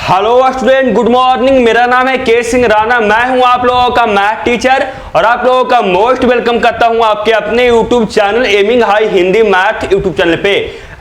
Hello student, good morning. मेरा नाम है के सिंह राणा। मैं हूं आप लोगों का मैथ टीचर और आप लोगों का मोस्ट वेलकम करता हूं आपके अपने YouTube channel aiming high Hindi math YouTube channel पे।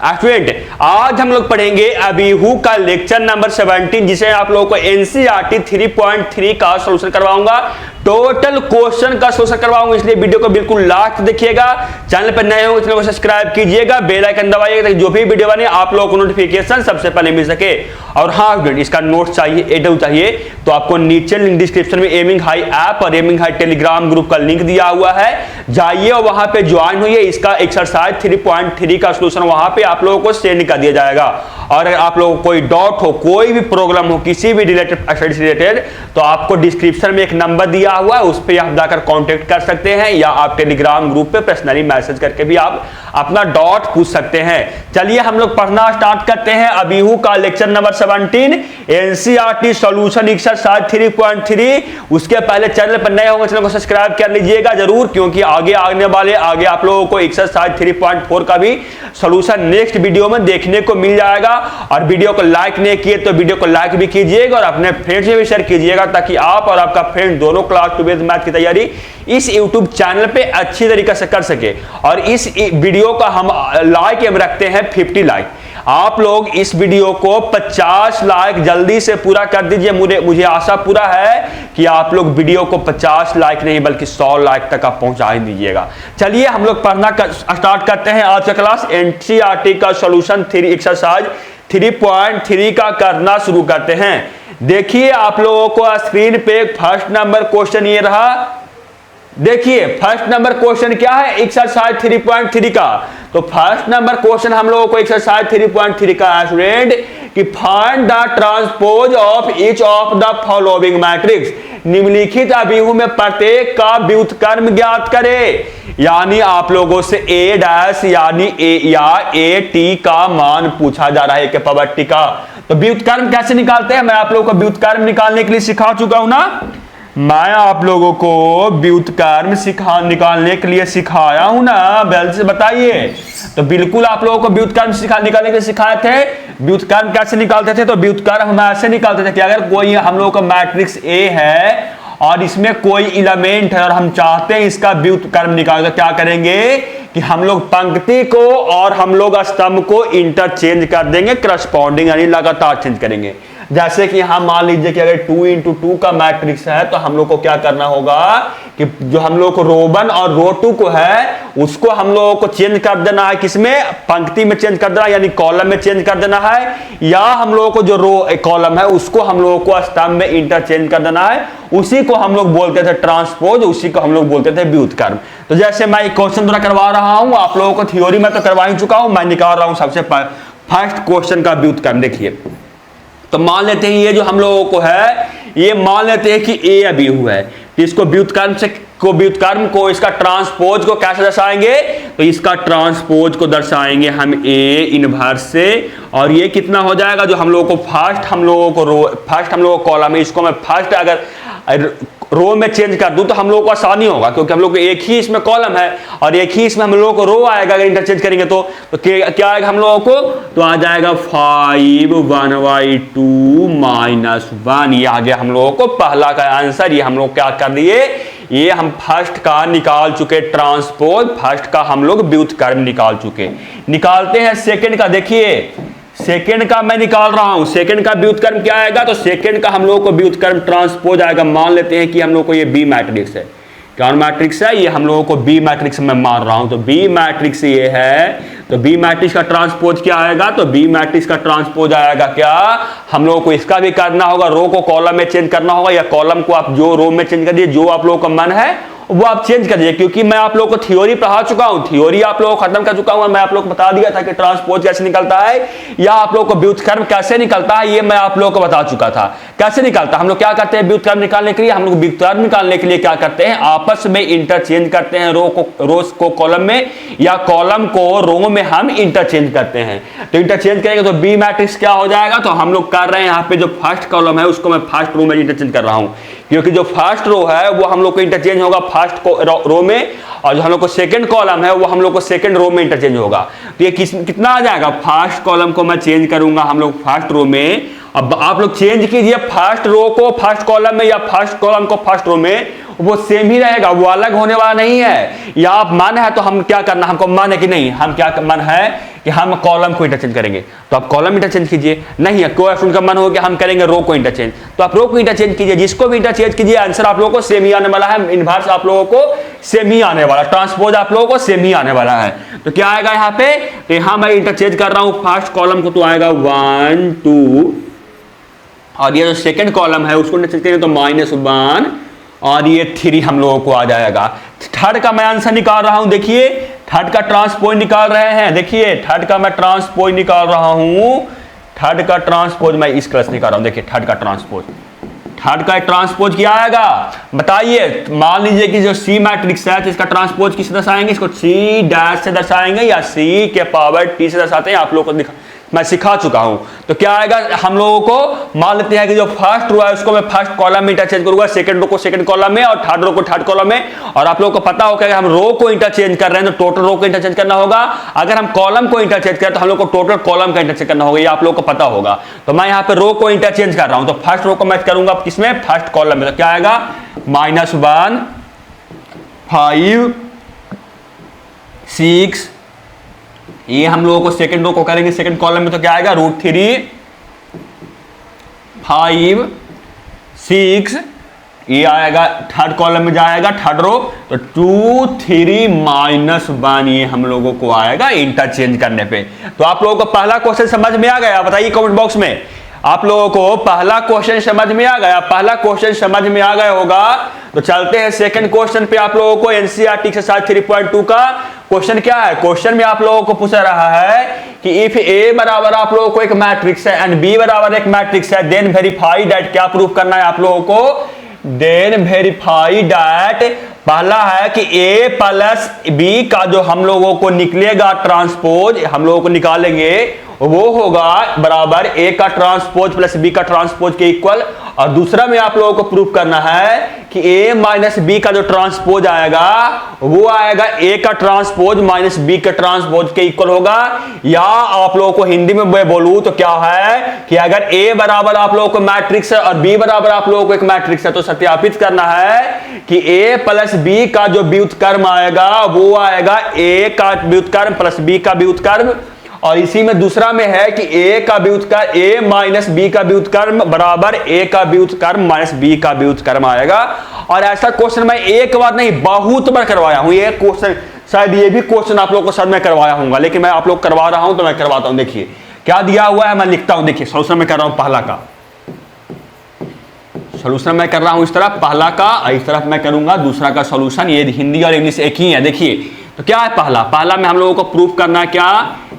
स्टूडेंट, आज हम लोग पढ़ेंगे अबीहू का लेक्चर नंबर 17, जिसे आप लोगों को एनसीईआरटी 3.3 का सॉल्यूशन करवाऊंगा। टोटल क्वेश्चन का सॉल्यूशन करवाऊंगा, इसलिए वीडियो को बिल्कुल लास्ट देखिएगा। चैनल पर नए हो चैनल को सब्सक्राइब कीजिएगा, बेल आइकन दबाइएगा ताकि जो भी वीडियो बने आप लोगों को नोटिफिकेशन सबसे पहले मिल सके। और हाँ स्टूडेंट, इसका नोट चाहिए, एडो चाहिए तो आपको नीचे लिंक डिस्क्रिप्शन में एमिंग हाई ऐप और एमिंग हाई टेलीग्राम ग्रुप का लिंक दिया हुआ है, जाइए और वहां पे ज्वाइन होइए। इसका एक्सरसाइज 3.3 का सॉल्यूशन वहां पे आप लोगों को सेंड कर दिया जाएगा। और अगर आप लोगों को कोई डाउट हो, कोई भी प्रॉब्लम हो किसी भी रिलेटेड स्टडी से रिलेटेड, तो आपको डिस्क्रिप्शन में एक नंबर दिया हुआ है, उस पर आप जाकर कांटेक्ट कर सकते हैं, या आप टेलीग्राम ग्रुप पे पर्सनली मैसेज करके भी आप अपना डाउट पूछ सकते हैं। चलिए हम लोग पढ़ना स्टार्ट करते हैं अबीहू का lecture number 17 NCERT solution exercise 3.3। उसके पहले चैनल पर नए होंगे चैनल को सब्सक्राइब कर लीजिएगा जरूर, क्योंकि आगे आगे आप लोगों को एक्सरसाइज 3.4 का भी सॉल्यूशन नेक्स्ट वीडियो में देखने को मिल जाएगा। और वीडियो को लाइक नहीं किए तो वीडियो को लाइक भी कीजिएगा और अपने फ्रेंड्स में भी शेयर कीजिएगा, ताकि आप और आपका फ्रेंड दोनों क्लास 12 मैथ की तैयारी इस YouTube चैनल पे अच्छी तरीके से कर सके। और इस वीडियो का हम लाइक एम रखते हैं 50 लाइक। आप लोग इस वीडियो को 50 लाइक जल्दी से पूरा कर दीजिए। मुझे आशा पूरा है कि आप लोग वीडियो को 50 लाइक नहीं बल्कि 100 लाइक तक आप पहुंचा ही दीजिएगा। चलिए हम लोग पढ़ना स्टार्ट करते हैं। आज का क्लास एनसीईआरटी का सॉल्यूशन एक्सरसाइज 3.3 का करना शुरू करते हैं। देखिए आप लोगों को स्क्रीन पे फर्स्ट नंबर क्वेश्चन ये रहा। देखिए फर्स्ट नंबर क्वेश्चन क्या है एक्सरसाइज 3.3 का। तो फर्स्ट नंबर क्वेश्चन हम लोगों को एक्सरसाइज 3.3 का है स्टूडेंट कि find the transpose of each of the following matrix. निम्नलिखित अबीहू में प्रत्येक का व्युत्क्रम ज्ञात करे। यानी आप लोगों से ए डैश यानी ए या ए टी का मान पूछा जा रहा है, के पावर टी का। तो व्युत्क्रम कैसे निकालते हैं, मैं आप लोगों को व्युत्क्रम निकालने के लिए सिखा चुका हूं ना। मैं आप लोगों को व्युत्क्रम निकालने के लिए सिखाया हूं ना, जल्दी से बताइए। तो बिल्कुल आप लोगों को व्युत्क्रम निकालने के लिए सिखाए थे। व्युत्क्रम कैसे निकालते थे, तो व्युत्क्रम हम ऐसे निकालते थे कि अगर कोई हम लोगों का मैट्रिक्स ए है और इसमें कोई एलिमेंट है और हम चाहते हैं इसका व्युत्क्रम निकालना, तो क्या करेंगे कि हम लोग पंक्ति को और हम लोग स्तंभ को इंटरचेंज कर देंगे, करस्पॉन्डिंग यानी लगातार चेंज करेंगे। जैसे कि यहां मान लीजिए कि अगर 2 into 2 का मैट्रिक्स है, तो हम लोग को क्या करना होगा कि जो हम लोग को रो 1 और रो 2 को है उसको हम लोगों को चेंज कर देना है, किसमें, पंक्ति में चेंज कर देना है, यानी कॉलम में चेंज कर देना है, या हम लोगों को जो रो कॉलम है उसको हम लोगों को स्तंभ में इंटरचेंज कर देना है। उसी को हम लोग बोलते थे ट्रांसपोज, उसी को हम लोग बोलते थे व्युत्क्रम। तो जैसे मैं क्वेश्चन द्वारा करवा रहा हूं, आप लोगों को थ्योरी में तो करवा ही चुका हूं, मैं निकाल रहा हूं सबसे फर्स्ट क्वेश्चन का व्युत्क्रम। देखिए तो मान लेते हैं ये जो हम लोगों को है, ये मान लेते हैं कि ए अबीहू है, तो इसको व्युत्क्रम को इसका ट्रांसपोज को कैसे दर्शाएंगे, तो इसका ट्रांसपोज को दर्शाएंगे हम ए इनवर्स से। और ये कितना हो जाएगा, जो हम लोगों को फर्स्ट हम लोगों को कॉलम है, इसको मैं फर्स्ट अगर रो में चेंज कर दूं तो हम लोगों को आसानी होगा, क्योंकि हम लोग को एक ही इसमें कॉलम है और एक ही इसमें हम लोगों को रो आएगा। अगर इंटरचेंज करेंगे तो क्या आएगा हम लोगों को, तो आ जाएगा 5 1/2 -1। ये आ गया हम लोगों को पहला का आंसर। ये हम लोग क्या कर दिए, ये हम फर्स्ट का निकाल चुके ट्रांसपोज, फर्स्ट का हम लोग व्युत्क्रम निकाल चुके। निकालते हैं सेकंड का। देखिए सेकंड का मैं निकाल रहा हूं, सेकंड का व्युत्क्रम क्या आएगा, तो सेकंड का हम लोगों को व्युत्क्रम ट्रांसपोज आएगा। मान लेते हैं कि हम लोग को ये बी मैट्रिक्स है, कौन मैट्रिक्स है, ये हम लोगों को बी मैट्रिक्स में मान रहा हूं। तो बी मैट्रिक्स ये है, तो बी मैट्रिक्स का ट्रांसपोज क्या आएगा, तो बी मैट्रिक्स का ट्रांसपोज आएगा क्या, हम लोगों को इसका भी करना होगा, रो को कॉलम में चेंज करना होगा, या कॉलम को आप जो रो में चेंज कर दीजिए, जो आप लोगों का मन है वो आप चेंज कर दीजिए। क्योंकि मैं आप लोगों को थ्योरी पढ़ा चुका हूं, थ्योरी आप लोगों को खत्म कर चुका हूं, मैं आप लोगों को बता दिया था कि ट्रांसपोज कैसे निकलता है या आप लोगों को व्युत्क्रम कैसे निकलता है, ये मैं आप लोगों को बता चुका था कैसे निकलता है। हम लोग क्या करते हैं व्युत्क्रम निकालने के लिए, हम लोग व्युत्क्रम निकालने के लिए क्या करते हैं, आपस में इंटरचेंज करते हैं, रोज को कॉलम में या कॉलम को रो में हम इंटरचेंज करते हैं। तो इंटरचेंज करेंगे तो बी मैट्रिक्स क्या हो जाएगा, तो हम लोग कर रहे हैं यहाँ पे जो फर्स्ट कॉलम है उसको मैं फर्स्ट रो में इंटरचेंज कर रहा हूं, क्योंकि जो फर्स्ट रो है वो हम लोग को इंटरचेंज होगा फर्स्ट रो में, और जो हम लोग को सेकंड कॉलम है वो हम लोग को सेकंड रो में इंटरचेंज होगा। तो ये कितना आ जाएगा, फर्स्ट कॉलम को मैं चेंज करूंगा हम लोग फर्स्ट रो में अब आप लोग चेंज कीजिए फर्स्ट रो को फर्स्ट कॉलम में या फर्स्ट कॉलम को फर्स्ट रो में, वो सेम ही रहेगा, वो अलग होने वाला नहीं है। या आप मन है तो हम क्या करना, हमको मन है कि नहीं, हम क्या मन है कि हम कॉलम को इंटरचेंज करेंगे, तो आप कॉलम इंटरचेंज कीजिए। नहीं है कोई उनका मन हो कि हम करेंगे रो को इंटरचेंज, तो आप रो को इंटरचेंज कीजिए। जिसको भी इंटरचेंज कीजिए आंसर आप लोगों को सेम ही आने वाला है, इनवर्स आप लोगों को सेम ही आने वाला, ट्रांसपोज आप लोगों को सेम ही आने वाला है। तो क्या आएगा यहाँ पे, तो यहां मैं इंटरचेंज कर रहा हूं फर्स्ट कॉलम को, तो आएगा 1 2, और ये जो सेकंड कॉलम है उसको इंटरचेंज करेंगे तो -1, और ये 3 हम लोगों को आ जाएगा। थर्ड का मैं आंसर निकाल रहा हूं, देखिए थर्ड का ट्रांसपोज निकाल रहे हैं, देखिए थर्ड का मैं ट्रांसपोज निकाल रहा हूं, थर्ड का ट्रांसपोज मैं इस कलर से निकाल रहा हूं। देखिए थर्ड का ट्रांसपोज, थर्ड का ट्रांसपोज क्या आएगा बताइए। मान लीजिए कि जो सी मैट्रिक्स है तो इसका ट्रांसपोज किससे दर्शाएंगे, इसको सी डैश से दर्शाएंगे या सी के पावर टी से दर्शाते हैं, आप लोगों को मैं सिखा चुका हूं। तो क्या आएगा हम लोगों को, मान लेते हैं कि जो फर्स्ट रो है उसको मैं फर्स्ट कॉलम में इंटरचेंज करूंगा, सेकंड रो को सेकंड कॉलम में, और थर्ड रो को थर्ड कॉलम में। और आप लोगों को पता होगा कि हम रो को इंटरचेंज कर रहे हैं तो टोटल रो को इंटरचेंज करना होगा, अगर हम कॉलम को इंटरचेंज करें तो हम लोग को टोटल कॉलम का इंटरचेंज करना होगा, ये आप लोगों को पता होगा। तो मैं यहाँ पे रो को इंटरचेंज कर रहा हूं, तो फर्स्ट रो को मैं करूंगा किसमें, फर्स्ट कॉलम में, तो क्या आएगा -1 5 6, ये हम लोगों को सेकंड रो को करेंगे सेकंड कॉलम में, तो क्या आएगा √3 5 6, ये आएगा थर्ड कॉलम में जाएगा थर्ड रो, तो 2 3 -1 ये हम लोगों को आएगा इंटरचेंज करने पे। तो आप लोगों को पहला क्वेश्चन समझ में आ गया, बताइए कमेंट बॉक्स में। आप लोगों को पहला क्वेश्चन समझ में आ गया, पहला क्वेश्चन समझ में आ गया होगा। तो चलते हैं सेकंड क्वेश्चन पे। आप लोगों को एनसीईआरटी एक्सरसाइज 3.2 का क्वेश्चन क्या है, क्वेश्चन में आप लोगों को पूछा रहा है कि इफ ए बराबर आप लोगों को एक मैट्रिक्स है एंड बी बराबर एक मैट्रिक्स है, देन वेरीफाई दैट, क्या प्रूफ करना है आप लोगों को, देन वेरीफाई दैट, पहला है कि ए प्लस बी का जो हम लोगों को निकलेगा ट्रांसपोज, हम लोगों को निकालेंगे वो होगा बराबर ए का ट्रांसपोज प्लस बी का ट्रांसपोज के इक्वल। और दूसरा में आप लोगों को प्रूफ करना है कि ए माइनस बी का जो ट्रांसपोज आएगा वो आएगा ए का ट्रांसपोज माइनस बी का ट्रांसपोज के इक्वल होगा। या आप लोगों को हिंदी में मैं बोलूं तो क्या है कि अगर ए बराबर आप लोगों को मैट्रिक्स है और बी बराबर आप लोगों को एक मैट्रिक्स है, तो सत्यापित करना है कि ए प्लस बी का जो व्युत्क्रम आएगा वो आएगा ए का व्युत्क्रम प्लस बी का व्युत्क्रम। और इसी में दूसरा में है कि ए का व्युत्क्रम ए माइनस बी का व्युत्क्रम बराबर ए का व्युत्क्रम माइनस बी का व्युत्क्रम आएगा। और ऐसा क्वेश्चन मैं एक बार नहीं बहुत बार करवाया हूं, ये क्वेश्चन शायद ये भी क्वेश्चन आप लोगों को शायद मैं करवाया हूँ, लेकिन मैं आप लोग करवा रहा हूं तो मैं करवाता हूं। देखिए क्या दिया हुआ है, मैं लिखता हूं, देखिए सोल्यूशन में कर रहा हूं पहला का, सोल्यूशन मैं कर रहा हूं इस तरफ पहला का, इस तरफ मैं करूंगा दूसरा का सोल्यूशन। ये हिंदी और इंग्लिश एक ही है। देखिए तो क्या है पहला में हम लोगों को प्रूफ करना है क्या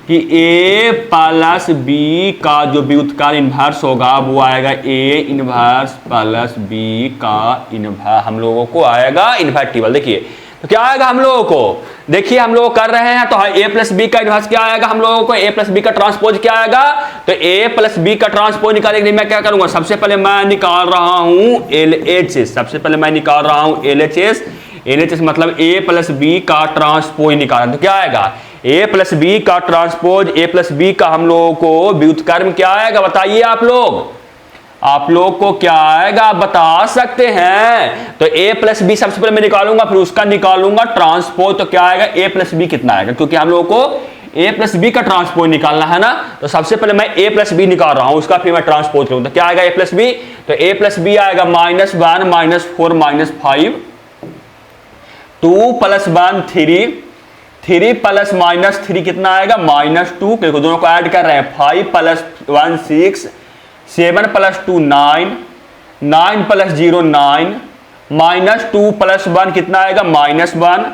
कि ए प्लस बी का जो व्युत्क्रम इन्वर्स होगा वो आएगा ए इन्वर्स प्लस बी का इन्वर्स हम लोगों को आएगा इन्वर्टिबल। देखिए तो क्या आएगा हम लोगों को, देखिए हम लोग कर रहे हैं तो ए प्लस बी का इन्वर्स क्या आएगा हम लोगों को, ए प्लस बी का ट्रांसपोज क्या आएगा, तो ए प्लस बी का ट्रांसपोज निकालने के लिए मैं क्या करूंगा, सबसे पहले मैं निकाल रहा हूं एलएचएस, सबसे पहले मैं निकाल रहा हूं एलएचएस। एलएचएस मतलब ए प्लस बी का ट्रांसपोज निकालना, तो क्या आएगा ए प्लस बी का ट्रांसपोज, ए प्लस बी का हम लोगों को व्युत्क्रम क्या आएगा बताइए आप लोग को क्या आएगा बता सकते हैं। तो a प्लस बी सबसे पहले मैं निकालूंगा, फिर उसका निकालूंगा ट्रांसपोज, तो क्या आएगा a प्लस बी कितना आएगा, क्योंकि हम लोगों को a प्लस बी का ट्रांसपोज निकालना है ना। तो सबसे पहले मैं a प्लस बी निकाल रहा हूं, उसका फिर मैं ट्रांसपोज करूंगा, तो क्या आएगा a प्लस बी, तो a प्लस बी आएगा -1 -4 -5 2 + 1 3 3 + -3 कितना आएगा -2, क्योंकि दोनों को ऐड कर रहे हैं, 5 + 1 6 7 + 2 9 9 + 0 9 -2 + 1 कितना आएगा -1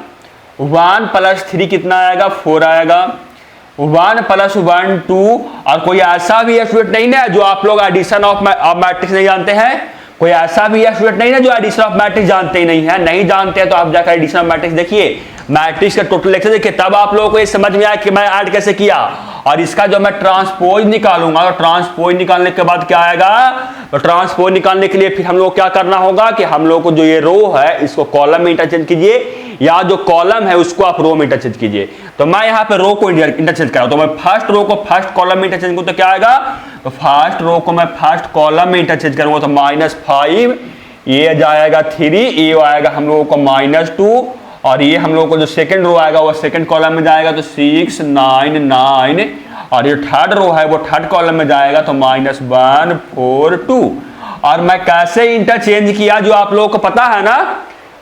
1 + 3 कितना आएगा 4 आएगा 1 + 1 2। और कोई ऐसा भी स्टूडेंट नहीं ना जो आप लोग एडिशन ऑफ मैट्रिक्स नहीं जानते हैं, कोई ऐसा भी स्टूडेंट नहीं ना जो एडिशन ऑफ मैट्रिक्स जानते ही नहीं है, नहीं जानते हैं तो आप जाकर एडिशन ऑफ मैट्रिक्स देखिए, मैट्रिक्स का टोटल लेक्चर देखिए, तब आप लोगों को ये समझ में आया कि मैं ऐड कैसे किया। और इसका जो मैं ट्रांसपोज निकालूंगा, तो ट्रांसपोज निकालने के बाद क्या आएगा, तो ट्रांसपोज निकालने के लिए फिर हम लोग क्या करना होगा कि हम लोग को जो ये रो है इसको कॉलम में इंटरचेंज कीजिए, या जो कॉलम है उसको आप रो में इंटरचेंज कीजिए। तो मैं यहाँ पे रो को इंटरचेंज कर रहा हूं, तो मैं फर्स्ट रो को फर्स्ट कॉलम में इंटरचेंज करूं तो क्या आएगा, तो फर्स्ट रो को मैं फर्स्ट कॉलम में इंटरचेंज करूंगा तो -5, ये जाएगा 3, ये आएगा हम लोगों को -2, और ये हम लोगों को जो सेकंड रो आएगा वो सेकंड कॉलम में जाएगा तो 6 9 9, और ये थर्ड रो है वो थर्ड कॉलम में जाएगा तो -1 4 2। और मैं कैसे इंटरचेंज किया जो आप लोगों को पता है ना,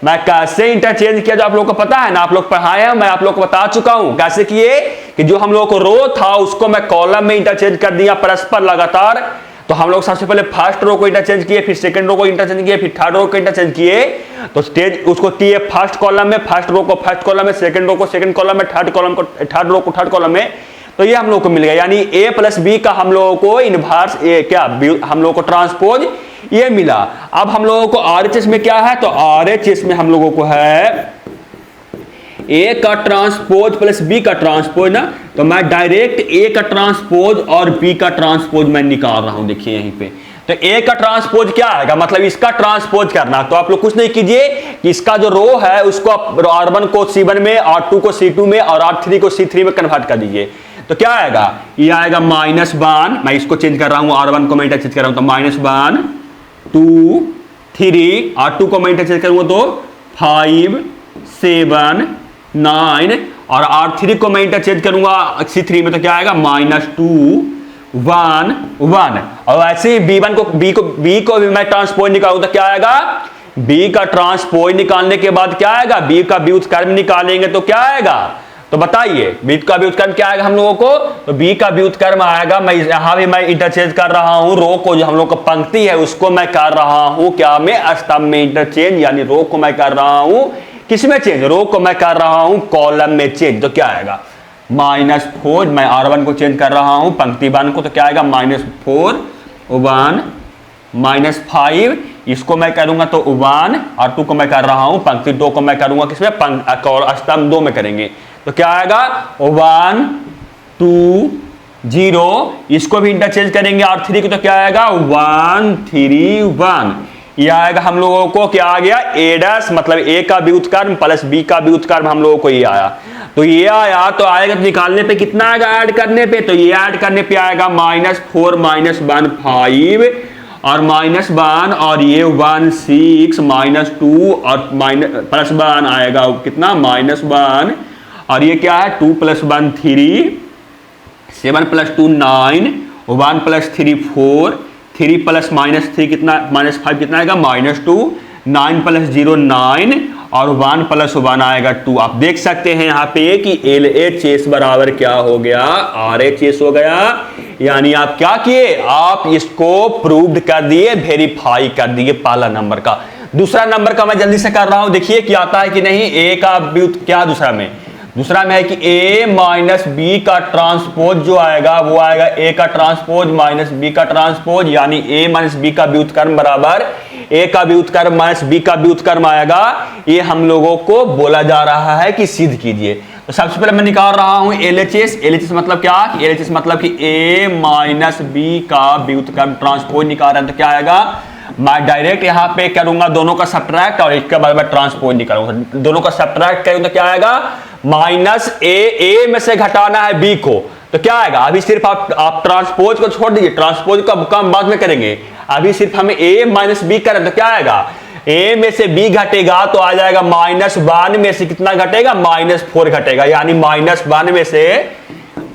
मैं कैसे इंटरचेंज किया जो आप लोगों को पता है ना, आप लोग पढ़ाए हैं, मैं आप लोग को बता चुका हूं कैसे किए कि जो हम लोगों को रो था उसको मैं कॉलम में इंटरचेंज कर दिया परस्पर लगातार। तो हम लोग सबसे पहले फर्स्ट रो को इंटरचेंज किए, फिर सेकंड रो को इंटरचेंज किए, फिर थर्ड रो को इंटरचेंज किए, तो स्टेज उसको किए फर्स्ट कॉलम में, फर्स्ट रो को फर्स्ट कॉलम में, सेकंड रो को सेकंड कॉलम में, थर्ड रो को थर्ड कॉलम में, तो ये हम लोग को मिल गया। यानी a प्लस बी का हम लोगों को इनवर्स क्या हम लोगों को ट्रांसपोज ये मिला। अब हम लोगों को RHS में क्या है, तो RHS में हम लोगों को है A का ट्रांसपोज प्लस B का ट्रांसपोज ना, तो मैं डायरेक्ट A का ट्रांसपोज और B का ट्रांसपोज मैं निकाल रहा हूं। देखिए यहीं पे तो A का ट्रांसपोज क्या आएगा, मतलब इसका ट्रांसपोज करना। तो आप लोग कुछ नहीं कीजिए कि इसका जो रो है उसको R1 को C1 में, R2 को C2 में और R3 को C3 में कन्वर्ट कर दीजिए। तो क्या आएगा, ये आएगा -1, मैं इसको चेंज कर रहा हूं, R1 को मैं इंटरचेंज कर रहा हूं तो -1 2 3, R2 को मैं इंटरचेंज करूंगा तो 5 7 9, और R3 को मैं इंटरचेंज करूंगा C3 में तो क्या आएगा -2 1 1। और ऐसे ही B को भी मैं ट्रांसपोज निकालूं तो क्या आएगा, B का ट्रांसपोज निकालने के बाद क्या आएगा, B का व्युत्क्रम निकालेंगे तो क्या आएगा, तो बताइए B का व्युत्क्रम क्या आएगा हम लोगों को, तो B का व्युत्क्रम आएगा, मैं यहां भी मैं इंटरचेंज कर रहा हूं, रो को जो हम लोग को पंक्ति है उसको मैं कर रहा हूं क्या में, स्तंभ में इंटरचेंज, यानी रो को मैं कर रहा हूं किसमें चेंज, रो को मैं कर रहा हूं कॉलम में चेंज। तो क्या आएगा -4, मैं R1 को चेंज कर रहा हूं पंक्ति 1 को, तो क्या आएगा -4 1 -5, इसको मैं करूंगा तो 1, R2 को मैं कर रहा हूं पंक्ति 2 को मैं करूंगा किसमें, स्तंभ 2 में करेंगे तो क्या आएगा 1 2 0, इसको भी इंटरचेंज करेंगे R3 को तो क्या आएगा 1 3 1। यह आएगा हम लोगों को क्या आ गया A', मतलब A का व्युत्क्रम प्लस B का व्युत्क्रम हम लोगों को ये आया। तो ये आया तो आएगा तो निकालने पे कितना आएगा, ऐड करने पे, तो ये ऐड करने पे आएगा -4 -1 5 और -1, और ये 1 6 -2 और +1 आएगा कितना -1, और ये क्या है 2 + 1 3 7 + 2 9 1 + 3 4 3 + -3 कितना -5 कितना आएगा -2 9 + 0 9 और 1 + 1 आएगा 2। आप देख सकते हैं यहाँ पे कि LHS बराबर क्या हो गया, RHS हो गया। यानी आप क्या किए, आप इसको प्रूव्ड कर दिए, वेरीफाई कर दिए पहला नंबर का। दूसरा नंबर का मैं जल्दी से कर रहा हूं, देखिए क्या आता है कि नहीं। A का क्या दूसरा में है कि A माइनस B का ट्रांसपोज जो आएगा वो आएगा A का ट्रांसपोज माइनस B का ट्रांसपोज, यानी A माइनस B का व्युत्क्रम बराबर A का व्युत्क्रम माइनस B का व्युत्क्रम आएगा। ये हम लोगों को बोला जा रहा है कि सिद्ध कीजिए। तो सबसे पहले मैं निकाल रहा हूं LHS मतलब क्या, LHS मतलब कि A माइनस B का व्युत्क्रम ट्रांसपोज निकाल रहे हैं। तो क्या आएगा, मैं डायरेक्ट यहां पे करूंगा दोनों का सब्ट्रैक्ट और इसके बाद मैं ट्रांसपोज निकालूंगा। दोनों का सब्ट्रैक्ट करूंगा तो क्या आएगा, माइनस A में से घटाना है B को, तो क्या आएगा। अभी सिर्फ आप ट्रांसपोज को छोड़ दीजिए, ट्रांसपोज का काम बाद में करेंगे। अभी सिर्फ हमें A माइनस B करें तो क्या आएगा, A में से B घटेगा तो आ जाएगा -1 में से कितना घटेगा, -4 घटेगा। यानी -1 में से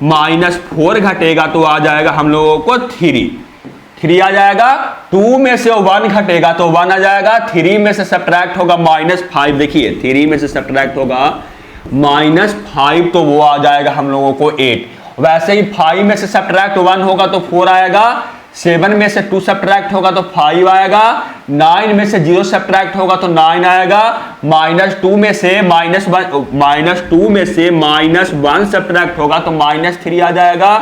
-4 घटेगा तो आ जाएगा हम लोगों को 3 आ जाएगा। 2 में से 1 घटेगा तो 1 आ जाएगा। 3 में से सब्ट्रैक्ट होगा -5, देखिए 3 में से सब्ट्रैक्ट होगा -5 तो वो आ जाएगा हम लोगों को 8। वैसे ही 5 में से सब्ट्रैक्ट 1 होगा तो 4 आएगा। 7 में से 2 सब्ट्रैक्ट होगा तो 5 आएगा। 9 में से 0 सब्ट्रैक्ट होगा तो 9 आएगा। -2 में से -1 सब्ट्रैक्ट होगा तो -3 आ जाएगा।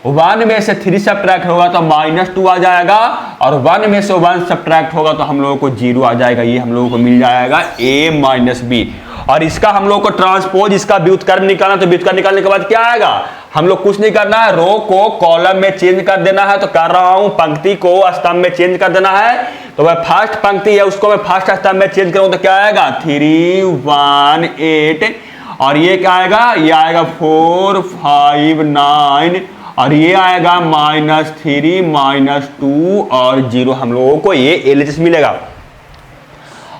1 में से 3 सब्ट्रैक्ट होगा तो -2 आ जाएगा और 1 में से 1 सब्ट्रैक्ट होगा तो हम लोगों को 0 आ जाएगा। ये हम लोगों को मिल जाएगा A माइनस B। और इसका हम लोगों को ट्रांसपोज, इसका व्युत्क्रम निकालना, तो व्युत्क्रम निकालने के बाद क्या आएगा, हम लोग कुछ नहीं करना है, रो को कॉलम में चेंज कर देना है, तो कर रहा हूं, पंक्ति को स्तंभ में चेंज कर देना है। तो वह फर्स्ट पंक्ति है उसको मैं फर्स्ट स्तंभ में चेंज करूं तो क्या आएगा 3 1 8, और ये क्या आएगा, ये आएगा 4 5 9, और ये आएगा -3 -2 और 0। हम लोगों को ये LHS मिलेगा।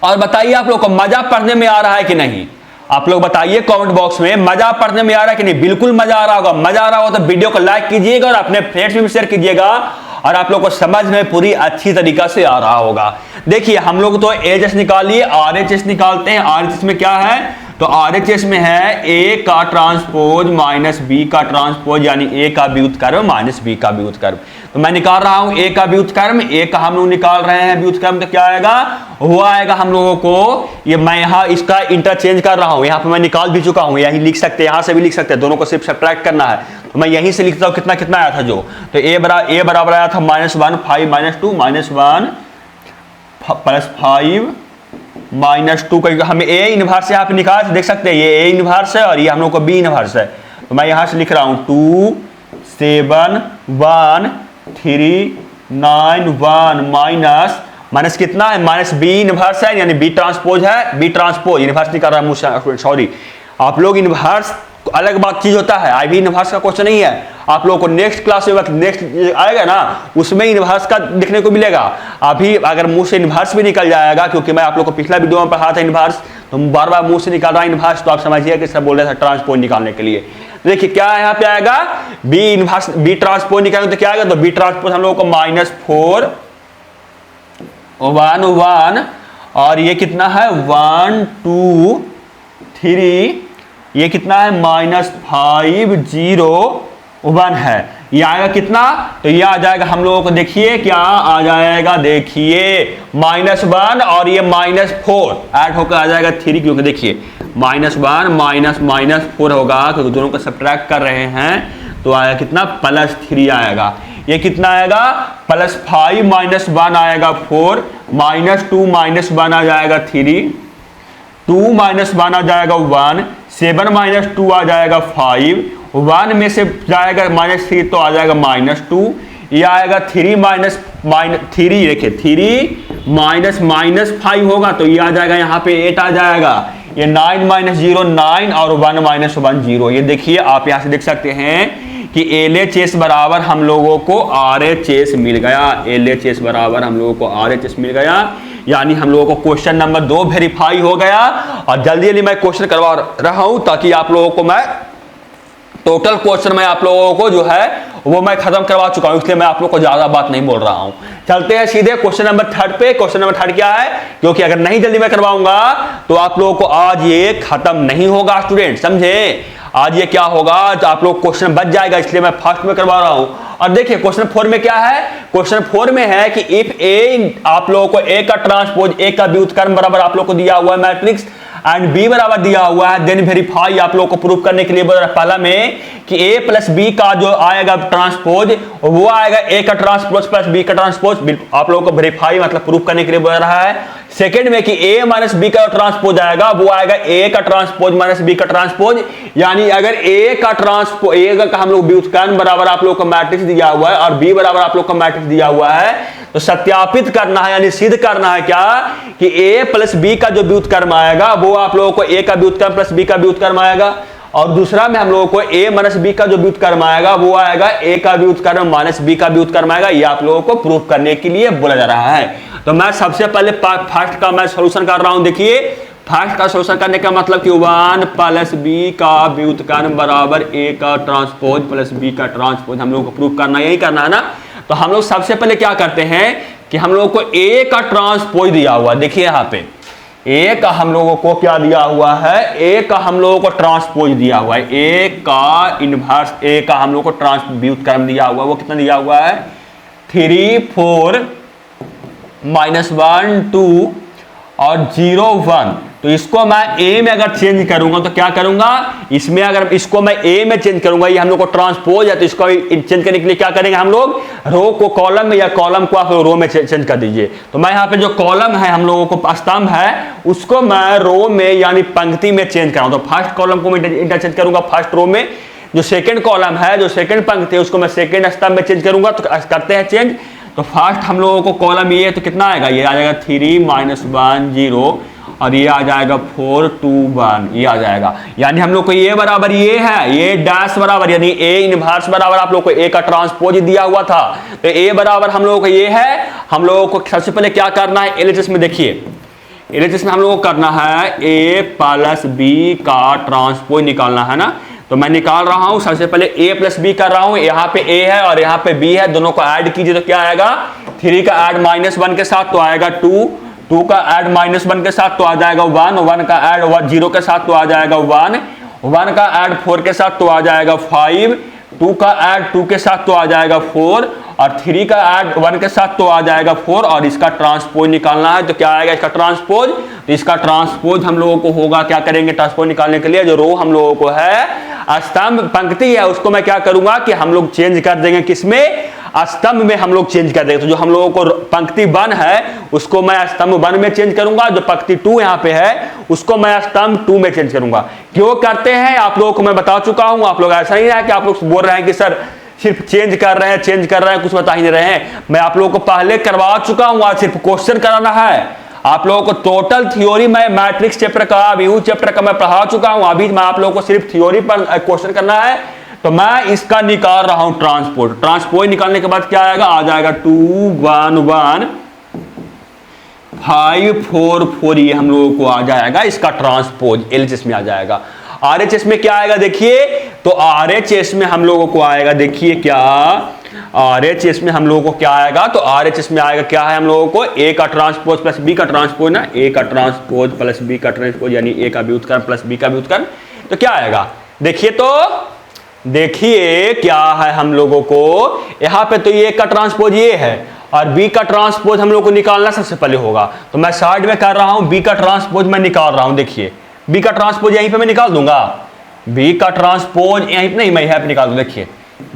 और बताइए आप लोग को मजा पढ़ने में आ रहा है कि नहीं, आप लोग बताइए कमेंट बॉक्स में, मजा पढ़ने में आ रहा है कि नहीं। बिल्कुल मजा आ रहा होगा, मजा आ रहा होगा तो वीडियो को लाइक कीजिएगा और अपने फ्रेंड्स में भी शेयर कीजिएगा, और आप लोग को समझ में पूरी अच्छी तरीका से आ रहा होगा। देखिए हम लोग तो LHS निकालिए, RHS निकालते हैं। RHS में क्या है, तो RHS में है A का ट्रांसपोज माइनस B का ट्रांसपोज, यानी A का व्युत्क्रम माइनस B का व्युत्क्रम। तो मैं निकाल रहा हूं A का व्युत्क्रम, A का हम लोग निकाल रहे हैं व्युत्क्रम, तो क्या आएगा, वो आएगा हम लोगों को, ये मैं यहाँ इसका इंटरचेंज कर रहा हूँ, यहाँ पे मैं निकाल भी चुका हूँ, यही लिख सकते हैं, यहाँ से भी लिख सकते हैं, दोनों को सिर्फ सब्ट्रैक्ट करना है। तो मैं यहीं से लिखता हूँ कितना कितना आया था जो, तो A बराबर आया था -1 5 -2 -1 +5 -2 का हमें A इनवर्स यहाँ पे निकाल देख सकते हैं, ये A इनवर्स है और ये हम लोग को B इनवर्स है। तो मैं यहाँ से लिख रहा हूँ 2 7 1 3 9 1 माइनस कितना है, -B इनवर्स है, यानी B ट्रांसपोज है, B ट्रांसपोज इनवर्स नहीं कर रहा मुझसे, सॉरी। आप लोग इनवर्स अलग बात चीज होता है, IB इनवर्स का क्वेश्चन नहीं है। आप लोगों को नेक्स्ट क्लास में नेक्स्ट आएगा ना, उसमें इनवर्स का देखने को मिलेगा। अभी अगर मुंह से इनवर्स भी निकल जाएगा, क्योंकि मैं आप लोग को पिछला वीडियो में पढ़ा था इनवर्स, तो बार बार मुंह से निकाल रहा है इनवर्स, तो आप समझिए कि सब बोल रहे थे ट्रांसपोज निकालने के लिए। देखिए क्या यहाँ पे आएगा, B इनवर्स B ट्रांसपोज निकालेंगे तो क्या आएगा, तो B ट्रांसपोज हम लोगों को -4 1 1, और ये कितना है 1 2 3, ये कितना है -5 0 1 है। ये आएगा कितना, तो ये आ जाएगा हम लोगों को, देखिए क्या आ जाएगा, देखिए -1 और ये -4 ऐड होकर आ जाएगा 3, क्योंकि देखिए -1 -4 होगा, क्योंकि दोनों को सब्ट्रैक्ट कर रहे हैं, तो आएगा कितना +3 आएगा। ये कितना आएगा +5 -1 आएगा 4, -2 -1 आ जाएगा 3, 2 -1 आ जाएगा 1, 7 -2 आ जाएगा 5, 1 में से जाएगा -3 तो आ जाएगा -2, ये आएगा 3 3, देखिए 3 -5 होगा, तो ये आ जाएगा यहाँ पे 8 आ जाएगा, ये 9 -0 9 और 1 -1 0। ये देखिए आप यहाँ से देख सकते हैं कि LHS बराबर हम लोगों को RHS मिल गया, LHS बराबर हम लोगों को RHS मिल गया, यानी हम लोगों को क्वेश्चन नंबर 2 वेरीफाई हो गया। और जल्दी जल्दी मैं क्वेश्चन करवा रहा हूं, ताकि आप लोगों को मैं टोटल क्वेश्चन में आप लोगों को जो है वो मैं खत्म करवा चुका हूं, इसलिए मैं आप लोग को ज्यादा बात नहीं बोल रहा हूं। चलते हैं सीधे क्वेश्चन नंबर 3 पे। क्वेश्चन नंबर 3 क्या है, क्योंकि अगर नहीं जल्दी मैं करवाऊंगा तो आप लोगों को आज ये खत्म नहीं होगा स्टूडेंट, समझे। आज ये क्या होगा, तो आप लोग क्वेश्चन बच जाएगा, इसलिए मैं फास्ट में करवा रहा हूं। और देखिए क्वेश्चन 4 में क्या है, क्वेश्चन 4 में है कि इफ ए, आप लोगों को A का ट्रांसपोज A का व्युत्क्रम बराबर आप लोग को दिया हुआ है मैट्रिक्स, एंड B बराबर दिया हुआ है, देन वेरीफाई आप लोग को प्रूव करने के लिए बोल रहा है पहला में कि A + B का जो आएगा ट्रांसपोज वो आएगा A का ट्रांसपोज + B का ट्रांसपोज, आप लोगों को वेरीफाई मतलब प्रूव करने के लिए बोल रहा है। सेकंड में कि A - B का ट्रांसपोज आएगा वो आएगा A का ट्रांसपोज - B का ट्रांसपोज, यानी अगर A का ट्रांसपोज A का हम लोग व्युत्क्रम बराबर आप लोग को मैट्रिक्स दिया हुआ है और B बराबर आप लोग को मैट्रिक्स दिया हुआ है, तो सत्यापित करना है, यानी सिद्ध करना है क्या कि A + B का जो व्युत्क्रम आएगा वो आप लोगों को A का व्युत्क्रम + B का व्युत्क्रम आएगा, और दूसरा में हम लोगों को A - B का जो व्युत्क्रम आएगा वो आएगा A का व्युत्क्रम - B का व्युत्क्रम आएगा। ये आप लोगों को प्रूफ करने के लिए बोला जा रहा है। तो मैं सबसे पहले फर्स्ट का मैं सॉल्यूशन कर रहा हूं। देखिए फर्स्ट का सॉल्यूशन करने का मतलब कि 1 + B का व्युत्क्रम बराबर A का ट्रांसपोज + B का ट्रांसपोज हम लोगों को प्रूफ करना, यही करना है ना। तो हम लोग सबसे पहले क्या करते हैं कि हम लोगों को A का ट्रांसपोज दिया हुआ, देखिए यहाँ पे A का हम लोगों को क्या दिया हुआ है, A का हम लोगों को ट्रांसपोज दिया हुआ है, A का इनवर्स A का हम लोगों को व्युत्क्रम दिया हुआ है, वो कितना दिया हुआ है 3 4 -1 2 और 0 1। तो इसको मैं A में अगर चेंज करूंगा तो क्या करूंगा, इसमें अगर इसको मैं A में चेंज करूंगा, ये हम लोग को ट्रांसपोज है, तो इसको चेंज करने के लिए क्या करेंगे हम लोग, रो को कॉलम में या कॉलम को आप रो में चेंज कर दीजिए। तो मैं यहाँ पे जो कॉलम है हम लोगों को स्तंभ है उसको मैं रो में यानी पंक्ति में चेंज कराऊं, तो फर्स्ट कॉलम को मैं इंटरचेंज करूंगा फर्स्ट रो में, जो सेकंड कॉलम है, जो सेकंड पंक्ति है, उसको मैं सेकंड स्तंभ में चेंज करूंगा। तो करते हैं चेंज। तो फर्स्ट हम लोगों को कॉलम ये तो कितना आएगा, ये आ जाएगा 3 -1 0 और ये आ जाएगा 4 2 1, ये आ जाएगा। यानी हम लोग को ये बराबर ये है, ये डैश बराबर यानी ए इनवर्स बराबर आप लोग को ए का ट्रांसपोज दिया हुआ था। तो ए बराबर हम लोगों को ये है। हम लोगों को सबसे पहले क्या करना है, एलएचएस में देखिए, एलएचएस में हम लोगों को करना है ए प्लस बी का ट्रांसपोज निकालना है ना। तो मैं निकाल रहा हूं, सबसे पहले a प्लस बी कर रहा हूं। यहाँ पे a है और यहाँ पे b है, दोनों को ऐड कीजिए तो क्या आएगा, 3 का ऐड -1 के साथ तो आएगा 2, 2 का ऐड -1 के साथ तो आ जाएगा 1, 1 का ऐड 0 के साथ तो आ जाएगा 1, 1 का ऐड 4 के साथ तो आ जाएगा 5, 2 का ऐड 2 के साथ तो आ जाएगा 4 और 3 का ऐड 1 के साथ तो आ जाएगा 4 और इसका ट्रांसपोज निकालना है। तो क्या आएगा इसका ट्रांसपोज, तो इसका ट्रांसपोज हम लोगों को होगा, क्या करेंगे ट्रांसपोज निकालने के लिए, जो रो हम लोगों को है स्तंभ पंक्ति है उसको मैं क्या करूंगा कि हम लोग चेंज कर देंगे, किसमें, स्तंभ में हम लोग चेंज कर देंगे। तो जो हम लोगों को पंक्ति 1 है उसको मैं स्तंभ 1 में चेंज करूंगा, जो पंक्ति 2 यहाँ पे है उसको मैं स्तंभ 2 में चेंज करूंगा। क्यों करते हैं आप लोगों को मैं बता चुका हूं। आप लोग ऐसा नहीं है कि आप लोग बोल रहे हैं कि सर सिर्फ चेंज कर रहे हैं, कुछ बता ही नहीं रहे हैं। मैं आप लोगों को पहले करवा चुका हूं, आज सिर्फ क्वेश्चन कराना है। आप लोगों को टोटल थ्योरी में मैट्रिक्स चैप्टर का, व्यू चैप्टर का मैं पढ़ा चुका हूं। अभी मैं आप लोगों को सिर्फ थ्योरी पर क्वेश्चन करना है। तो मैं इसका निकाल रहा हूं ट्रांसपोज। ट्रांसपोज निकालने के बाद क्या आएगा, आ जाएगा 2 1 1 5 4 4, ये हम लोगों को आ जाएगा इसका ट्रांसपोज, एलएचएस में आ जाएगा। आरएचएस में क्या आएगा देखिए, तो आरएचएस में हम लोगों को आएगा, देखिए क्या आरएचएस में हम लोगों को क्या आएगा, तो आरएचएस में आएगा क्या है हम लोगों को, ए का ट्रांसपोज प्लस बी का ट्रांसपोज ना, ए का ट्रांसपोज प्लस बी का ट्रांसपोज यानी ए का व्युत्क्रम प्लस बी का व्युत्क्रम। तो क्या आएगा देखिए, तो देखिए क्या है हम लोगों को यहां पे, तो ए का ट्रांसपोज ये है और बी का ट्रांसपोज हम लोग को निकालना सबसे पहले होगा। तो मैं साइड में कर रहा हूं, बी का ट्रांसपोज मैं निकाल रहा हूं। देखिए बी का ट्रांसपोज यहीं पे मैं निकाल दूंगा, बी का ट्रांसपोज यहीं पे नहीं, मैं यहां पे निकाल दूं। देखिए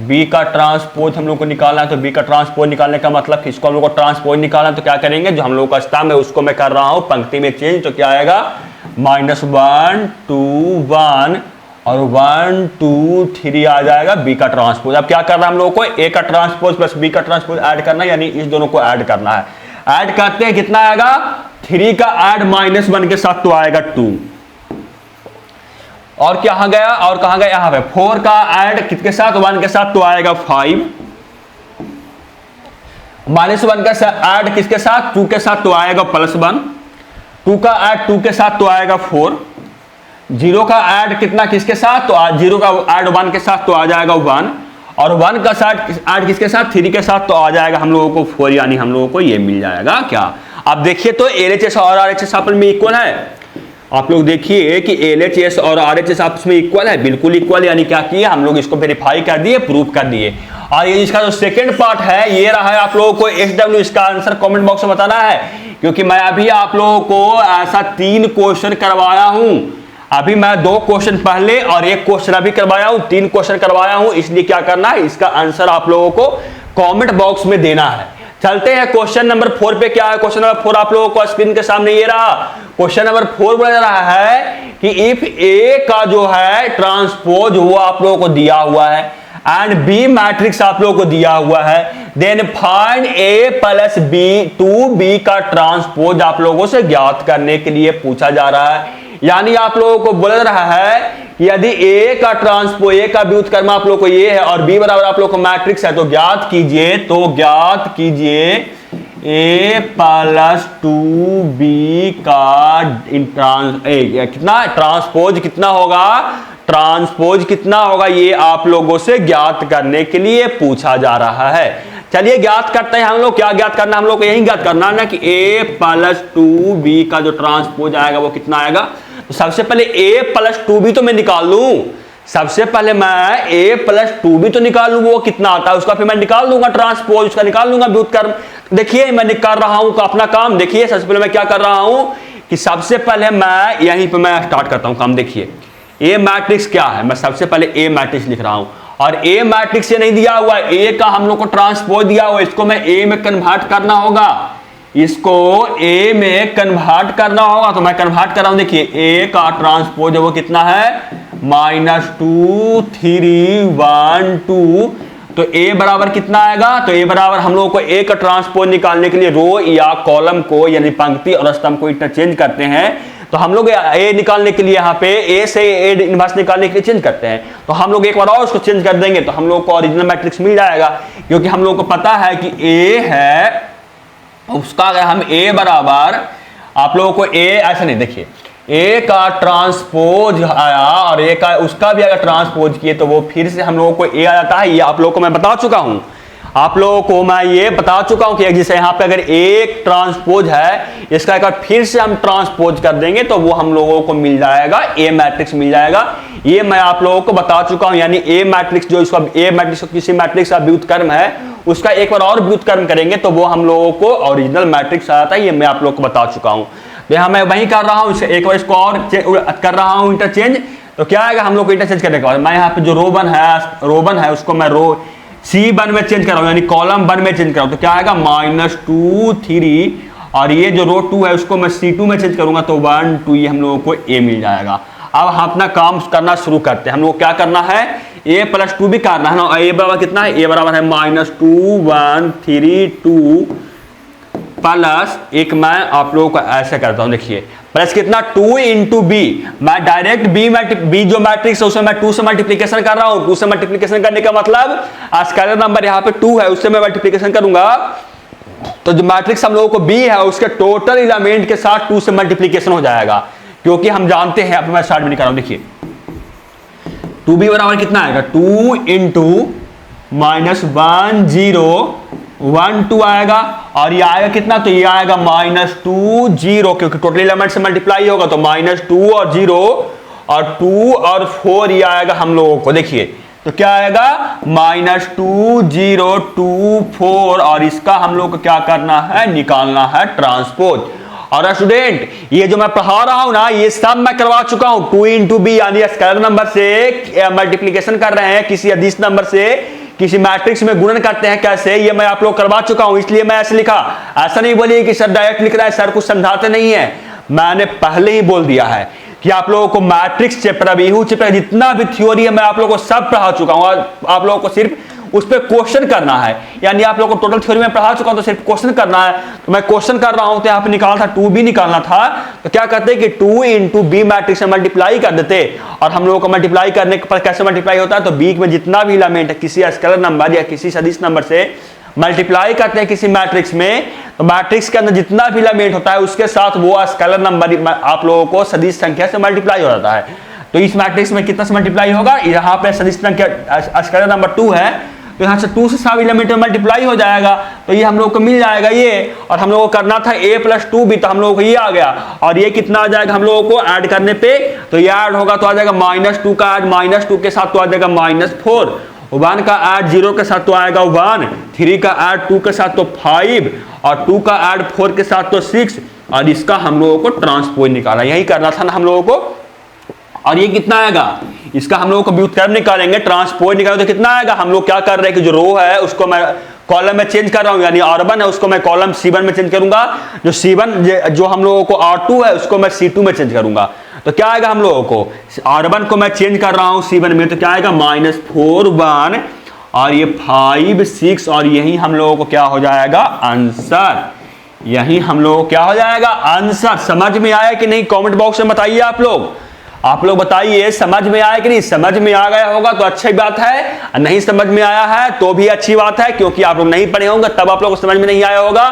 बी का ट्रांसपोज हम लोग को निकालना है। तो बी का ट्रांसपोज निकालने का मतलब कि इसको हम लोग को ट्रांसपोज निकालना है। तो क्या करेंगे, जो हम लोग का स्तंभ है उसको मैं कर रहा हूं पंक्ति में चेंज। तो क्या आएगा, -1 2 1 और 1 2 3 आ जाएगा बी का ट्रांसपोज। अब क्या करना है हम लोगों को, ए का ट्रांसपोज प्लस बी का ट्रांसपोज ऐड करना है, यानी इस दोनों को ऐड करना है। ऐड करते हैं, कितना आएगा, 3 का ऐड -1 के साथ तो आएगा 2 और क्या गया, और कहां गया, यहां पे 4 का ऐड किसके साथ, 1 के साथ तो आएगा 5, -1 का ऐड किसके साथ, 2 के साथ तो आएगा +1, 2 का ऐड 2 के साथ तो आएगा 4, 0 का ऐड कितना किसके साथ, तो 0 का ऐड 1 के साथ तो आ जाएगा 1 और 1 का ऐड किसके साथ, 3 के साथ तो आ जाएगा हम लोगों को 4, यानी हम लोगों को ये मिल जाएगा क्या। अब देखिए तो एलएचएस और आरएचएस आपस में इक्वल है। आप लोग देखिए कि एलएचएस और आरएचएस आपस में इक्वल है, बिल्कुल इक्वल, यानी क्या किए हम लोग इसको वेरीफाई कर दिए, प्रूव कर दिए। और ये इसका जो सेकंड पार्ट है ये रहा है, आप लोगों को SW इसका आंसर कमेंट बॉक्स में बताना है, क्योंकि मैं अभी आप लोगों को ऐसा 3 क्वेश्चन करवाया हूं। अभी मैं 2 क्वेश्चन पहले और 1 क्वेश्चन अभी करवाया हूं, 3 क्वेश्चन करवाया हूं। इसलिए क्या करना है, इसका आंसर आप लोगों को कमेंट बॉक्स में देना है। चलते हैं क्वेश्चन नंबर 4 पे। क्या है क्वेश्चन नंबर 4, आप लोगों को स्क्रीन के सामने ये रहा। क्वेश्चन नंबर 4 बोल रहा है कि इफ ए का जो है ट्रांसपोज वो आप लोगों को दिया हुआ है एंड बी मैट्रिक्स आप लोगों को दिया हुआ है, then find A plus B two B का ट्रांसपोज आप लोगों से ज्ञात करने के लिए पूछा जा रहा है। यानी आप लोगों को बोल रहा है कि यदि ए का ट्रांसपोज, ए का व्युत्क्रम आप लोगों को ये है और बी बराबर आप लोगों को मैट्रिक्स है, तो ज्ञात कीजिए ए प्लस 2b का कितना ट्रांसपोज कितना होगा, ये आप लोगों से ज्ञात करने के लिए पूछा जा रहा है। चलिए ज्ञात करते हैं हम लोग। क्या ज्ञात करना, हम लोग को यही ज्ञात करना है ना कि a प्लस 2b का जो ट्रांसपोज आएगा वो कितना आएगा। तो सबसे पहले a प्लस 2b तो मैं निकाल लूं, सबसे पहले मैं a प्लस 2b तो निकाल लूं, वो कितना आता है उसका फिर मैं निकाल लूंगा ट्रांसपोज, उसका निकाल लूंगा व्युत्क्रम। देखिए मैं कर रहा हूं अपना काम। देखिए सबसे पहले मैं क्या कर रहा हूं कि सबसे पहले मैं यहीं पे मैं स्टार्ट करता हूं काम। देखिए ए मैट्रिक्स क्या है, मैं सबसे पहले ए मैट्रिक्स लिख रहा हूं और ए मैट्रिक्स से नहीं दिया हुआ है, ए का हम लोग को ट्रांसपोज दिया हुआ है, इसको मैं ए में कन्वर्ट करना होगा, इसको ए में कन्वर्ट करना होगा। तो मैं कन्वर्ट कर रहा हूं। देखिए ए का ट्रांसपोज वो कितना है -2 3 1 2। तो ए बराबर कितना आएगा? तो ए बराबर हम लोगों को ए का ट्रांसपोज निकालने के लिए रो या कॉलम को यानी पंक्ति और स्तंभ को इंटरचेंज करते हैं। तो हम लोग ए निकालने के लिए यहाँ पे ए से ए इनवर्स निकालने के लिए चेंज करते हैं। तो हम लोग एक बार और उसको चेंज कर देंगे तो हम लोग को ओरिजिनल मैट्रिक्स मिल जाएगा, क्योंकि हम लोग को पता है कि ए है उसका अगर हम ए बराबर आप लोगों को ए ऐसा नहीं, देखिए ए का ट्रांसपोज आया और ए का उसका भी अगर ट्रांसपोज किए तो वो फिर से हम लोगों को ए आ जाता है। ये आप लोगों को मैं बता चुका हूं, आप लोगों को मैं ये बता चुका हूं कि जैसे यहाँ पे अगर एक ट्रांसपोज है इसका एक बार फिर से हम ट्रांसपोज कर देंगे तो वो हम लोगों को मिल जाएगा, ए मैट्रिक्स मिल जाएगा। ये मैं आप लोगों को बता चुका हूं, यानी ए मैट्रिक्स जो इसका ए मैट्रिक्स किसी मैट्रिक्स का व्युत्क्रम है उसका एक बार और व्युत्क्रम करेंगे तो वो हम लोगों को ओरिजिनल मैट्रिक्स आता है। ये मैं आप लोगों को बता चुका हूं। तो यहाँ मैं वही कर रहा हूँ, एक बार इसको और कर रहा हूँ इंटरचेंज। तो क्या आएगा हम लोग को इंटरचेंज करने के बाद मैं यहाँ पे जो रो वन है उसको मैं रो C1 में चेंज कर रहा हूँ, यानी कॉलम 1 में चेंज कर रहा हूँ। तो क्या आएगा -2 3 और ये जो रो 2 है उसको मैं C2 में चेंज करूंगा तो 1 2 ये हम लोगों को ए मिल जाएगा। अब हम अपना काम करना शुरू करते हैं। हम लोग क्या करना है, a + 2 भी करना है ना। a बराबर कितना है? a बराबर है -2 1 3 2 प्लस एक मैं आप लोगों को ऐसे करता हूं, देखिए प्लस कितना 2 × b। मैं डायरेक्ट b जो मैट्रिक्स है उसमें मैं 2 से मल्टीप्लीकेशन कर रहा हूं। 2 से मल्टीप्लीकेशन करने का मतलब स्केलर नंबर यहाँ पे 2 है उससे मैं मल्टीप्लीकेशन करूंगा तो जो मैट्रिक्स हम लोगों को b है उसके टोटल एलिमेंट के साथ 2 से मल्टीप्लीकेशन हो जाएगा, क्योंकि हम जानते हैं। अब मैं स्टार्ट में निकाल रहा हूं, देखिए 2b बराबर कितना आएगा 2 × -1 0 1 2 आएगा और ये आएगा कितना? तो ये आएगा -2 0, क्योंकि टोटल एलिमेंट से मल्टीप्लाई होगा तो -2 और 0 और 2 और 4 ये आएगा हम लोगों को। देखिए तो क्या आएगा -2 0 2 4 और इसका हम लोग को क्या करना है, निकालना है ट्रांसपोज। और स्टूडेंट ये जो मैं पढ़ा रहा हूं ना ये सब मैं करवा चुका हूं। 2 × b यानी स्केलर नंबर से मल्टीप्लीकेशन कर रहे हैं, किसी अदिश नंबर से किसी मैट्रिक्स में गुणन करते हैं कैसे, ये मैं आप लोग करवा चुका हूं, इसलिए मैं ऐसे लिखा। ऐसा नहीं बोलिए कि सर डायरेक्ट लिख रहा है, सर कुछ समझाते नहीं है। मैंने पहले ही बोल दिया है कि आप लोगों को मैट्रिक्स चैप्टर अबीहू चैप्टर जितना भी थ्योरी है मैं आप लोगों को सब पढ़ा चुका हूं और आप लोगों को सिर्फ उस पर क्वेश्चन करना है। यानी आप लोगों को टोटल थ्योरी में पढ़ा चुका हूं तो सिर्फ क्वेश्चन करना है। तो मैं क्वेश्चन कर रहा हूं तो यहाँ पे निकालना था 2b निकालना था। तो क्या करते कि 2 × b मैट्रिक्स से मल्टीप्लाई कर देते और हम लोगों को मल्टीप्लाई करने पर कैसे मल्टीप्लाई होता है, तो b में जितना भी एलिमेंट है किसी स्केलर नंबर या किसी सदिश नंबर से मल्टीप्लाई करते हैं किसी मैट्रिक्स में, तो मैट्रिक्स के अंदर जितना भी एलिमेंट होता है उसके साथ वो स्केलर नंबर आप लोगों को सदिश संख्या से मल्टीप्लाई हो जाता है। तो इस मैट्रिक्स में कितना से मल्टीप्लाई होगा, यहाँ पे सदिश संख्या स्केलर नंबर 2 है तो यहाँ से 2 से सब एलिमेंट में मल्टीप्लाई हो जाएगा तो ये हम लोग को मिल जाएगा ये। और हम लोगों को करना था a + 2b तो हम लोगों को ये आ गया और ये कितना आ जाएगा हम लोगों को ऐड करने पे, तो ये ऐड होगा तो आ जाएगा -2 का ऐड -2 के साथ तो आ जाएगा -4, 1 का ऐड 0 के साथ तो आएगा 1, 3 का ऐड 2 के साथ तो 5 और 2 का ऐड 4 के साथ तो 6 और इसका हम लोगों को ट्रांसपोज निकाला, यही करना था ना हम लोगों को। और ये कितना आएगा, इसका हम लोगों को व्युत्क्रम निकालेंगे, ट्रांसपोज निकालेंगे तो कितना आएगा। हम लोग क्या कर रहे हैं कि जो रो है उसको मैं कॉलम में चेंज कर रहा हूं, यानी R1 है उसको मैं कॉलम C1 में चेंज करूंगा, जो C1 जो हम लोगों को R2 है उसको मैं C2 में चेंज करूंगा। तो क्या आएगा हम लोगों को, R1 को मैं चेंज कर रहा हूं C1 में तो क्या आएगा -4 1 और ये 5 6 और यही हम लोगों को क्या हो जाएगा आंसर, यही हम लोगों को क्या हो जाएगा आंसर। समझ में आया कि नहीं, कमेंट बॉक्स में बताइए आप लोग बताइए समझ में आया कि नहीं। समझ में आ गया होगा तो अच्छी बात है, नहीं समझ में आया है तो भी अच्छी बात है, क्योंकि आप लोग नहीं पढ़े होंगे तब आप लोग को समझ में नहीं आया होगा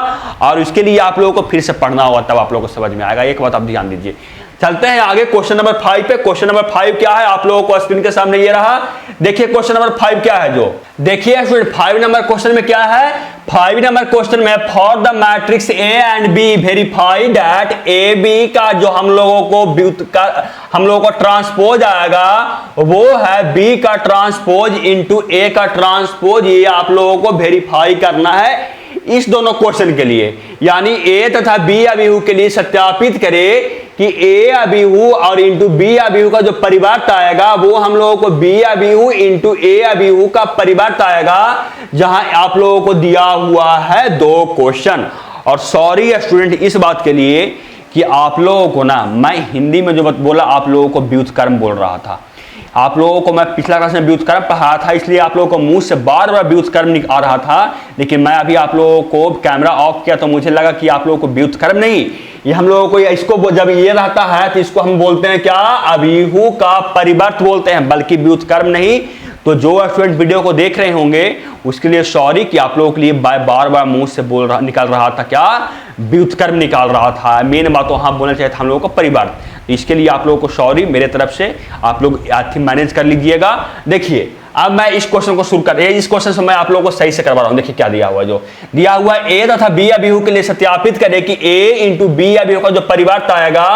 और उसके लिए आप लोगों को फिर से पढ़ना होगा तब आप लोगों को समझ में आएगा। एक बात आप ध्यान दीजिए। चलते हैं आगे क्वेश्चन नंबर 5 पे। क्वेश्चन नंबर 5 क्या है आप लोगों को स्क्रीन के सामने ये रहा, देखिए क्वेश्चन नंबर 5 क्या है। जो देखिए स्टूडेंट 5 नंबर क्वेश्चन में क्या है, 5 नंबर क्वेश्चन में for the matrix A and B verify that A B का जो हम लोगों को ट्रांसपोज आएगा वो है बी का ट्रांसपोज इंटू ए का ट्रांसपोज, ये आप लोगों को वेरीफाई करना है इस दोनों क्वेश्चन के लिए। यानी ए तथा बी अभिहु के लिए सत्यापित करें कि ए अभिहु और इंटू बी अभिहु का जो परिवर्त आएगा वो हम लोगों को बी अभिहु इंटू ए अभिहु का परिवर्त आएगा, जहां आप लोगों को दिया हुआ है 2 क्वेश्चन। और सॉरी स्टूडेंट इस बात के लिए कि आप लोगों को ना मैं हिंदी में जो बात बोला आप लोगों को व्युत्क्रम बोल रहा था, आप लोगों को मैं पिछला क्लास में व्युत्क्रम पढ़ाया था, इसलिए आप लोगों को मुंह से बार बार व्युत्क्रम आ रहा था, लेकिन मैं अभी आप लोगों को कैमरा ऑफ किया तो मुझे लगा कि आप लोगों को व्युत्क्रम नहीं, ये हम लोगों को इसको जब ये रहता है तो इसको हम बोलते हैं क्या, अभिहु का परिवर्त बोलते हैं, बल्कि व्युत्क्रम नहीं। तो जो स्टूडेंट वीडियो को देख रहे होंगे उसके लिए सॉरी कि आप लोगों के लिए बार बार मुंह से निकल रहा था क्या, व्युत्क्रम निकाल रहा था, मेन बात वहां बोलना चाहिए था हम लोगों को परिवर्त। इसके लिए आप लोगों को सॉरी मेरे तरफ से, आप लोग मैनेज कर लीजिएगा। देखिए अब मैं इस क्वेश्चन को शुरू कर, इस क्वेश्चन से मैं आप लोगों को सही से करवा रहा हूं। देखिए क्या दिया हुआ, जो दिया हुआ ए तथा बी अभिहु के लिए सत्यापित करें कि ए इंटू बी अभिहु का जो परिवर्त आएगा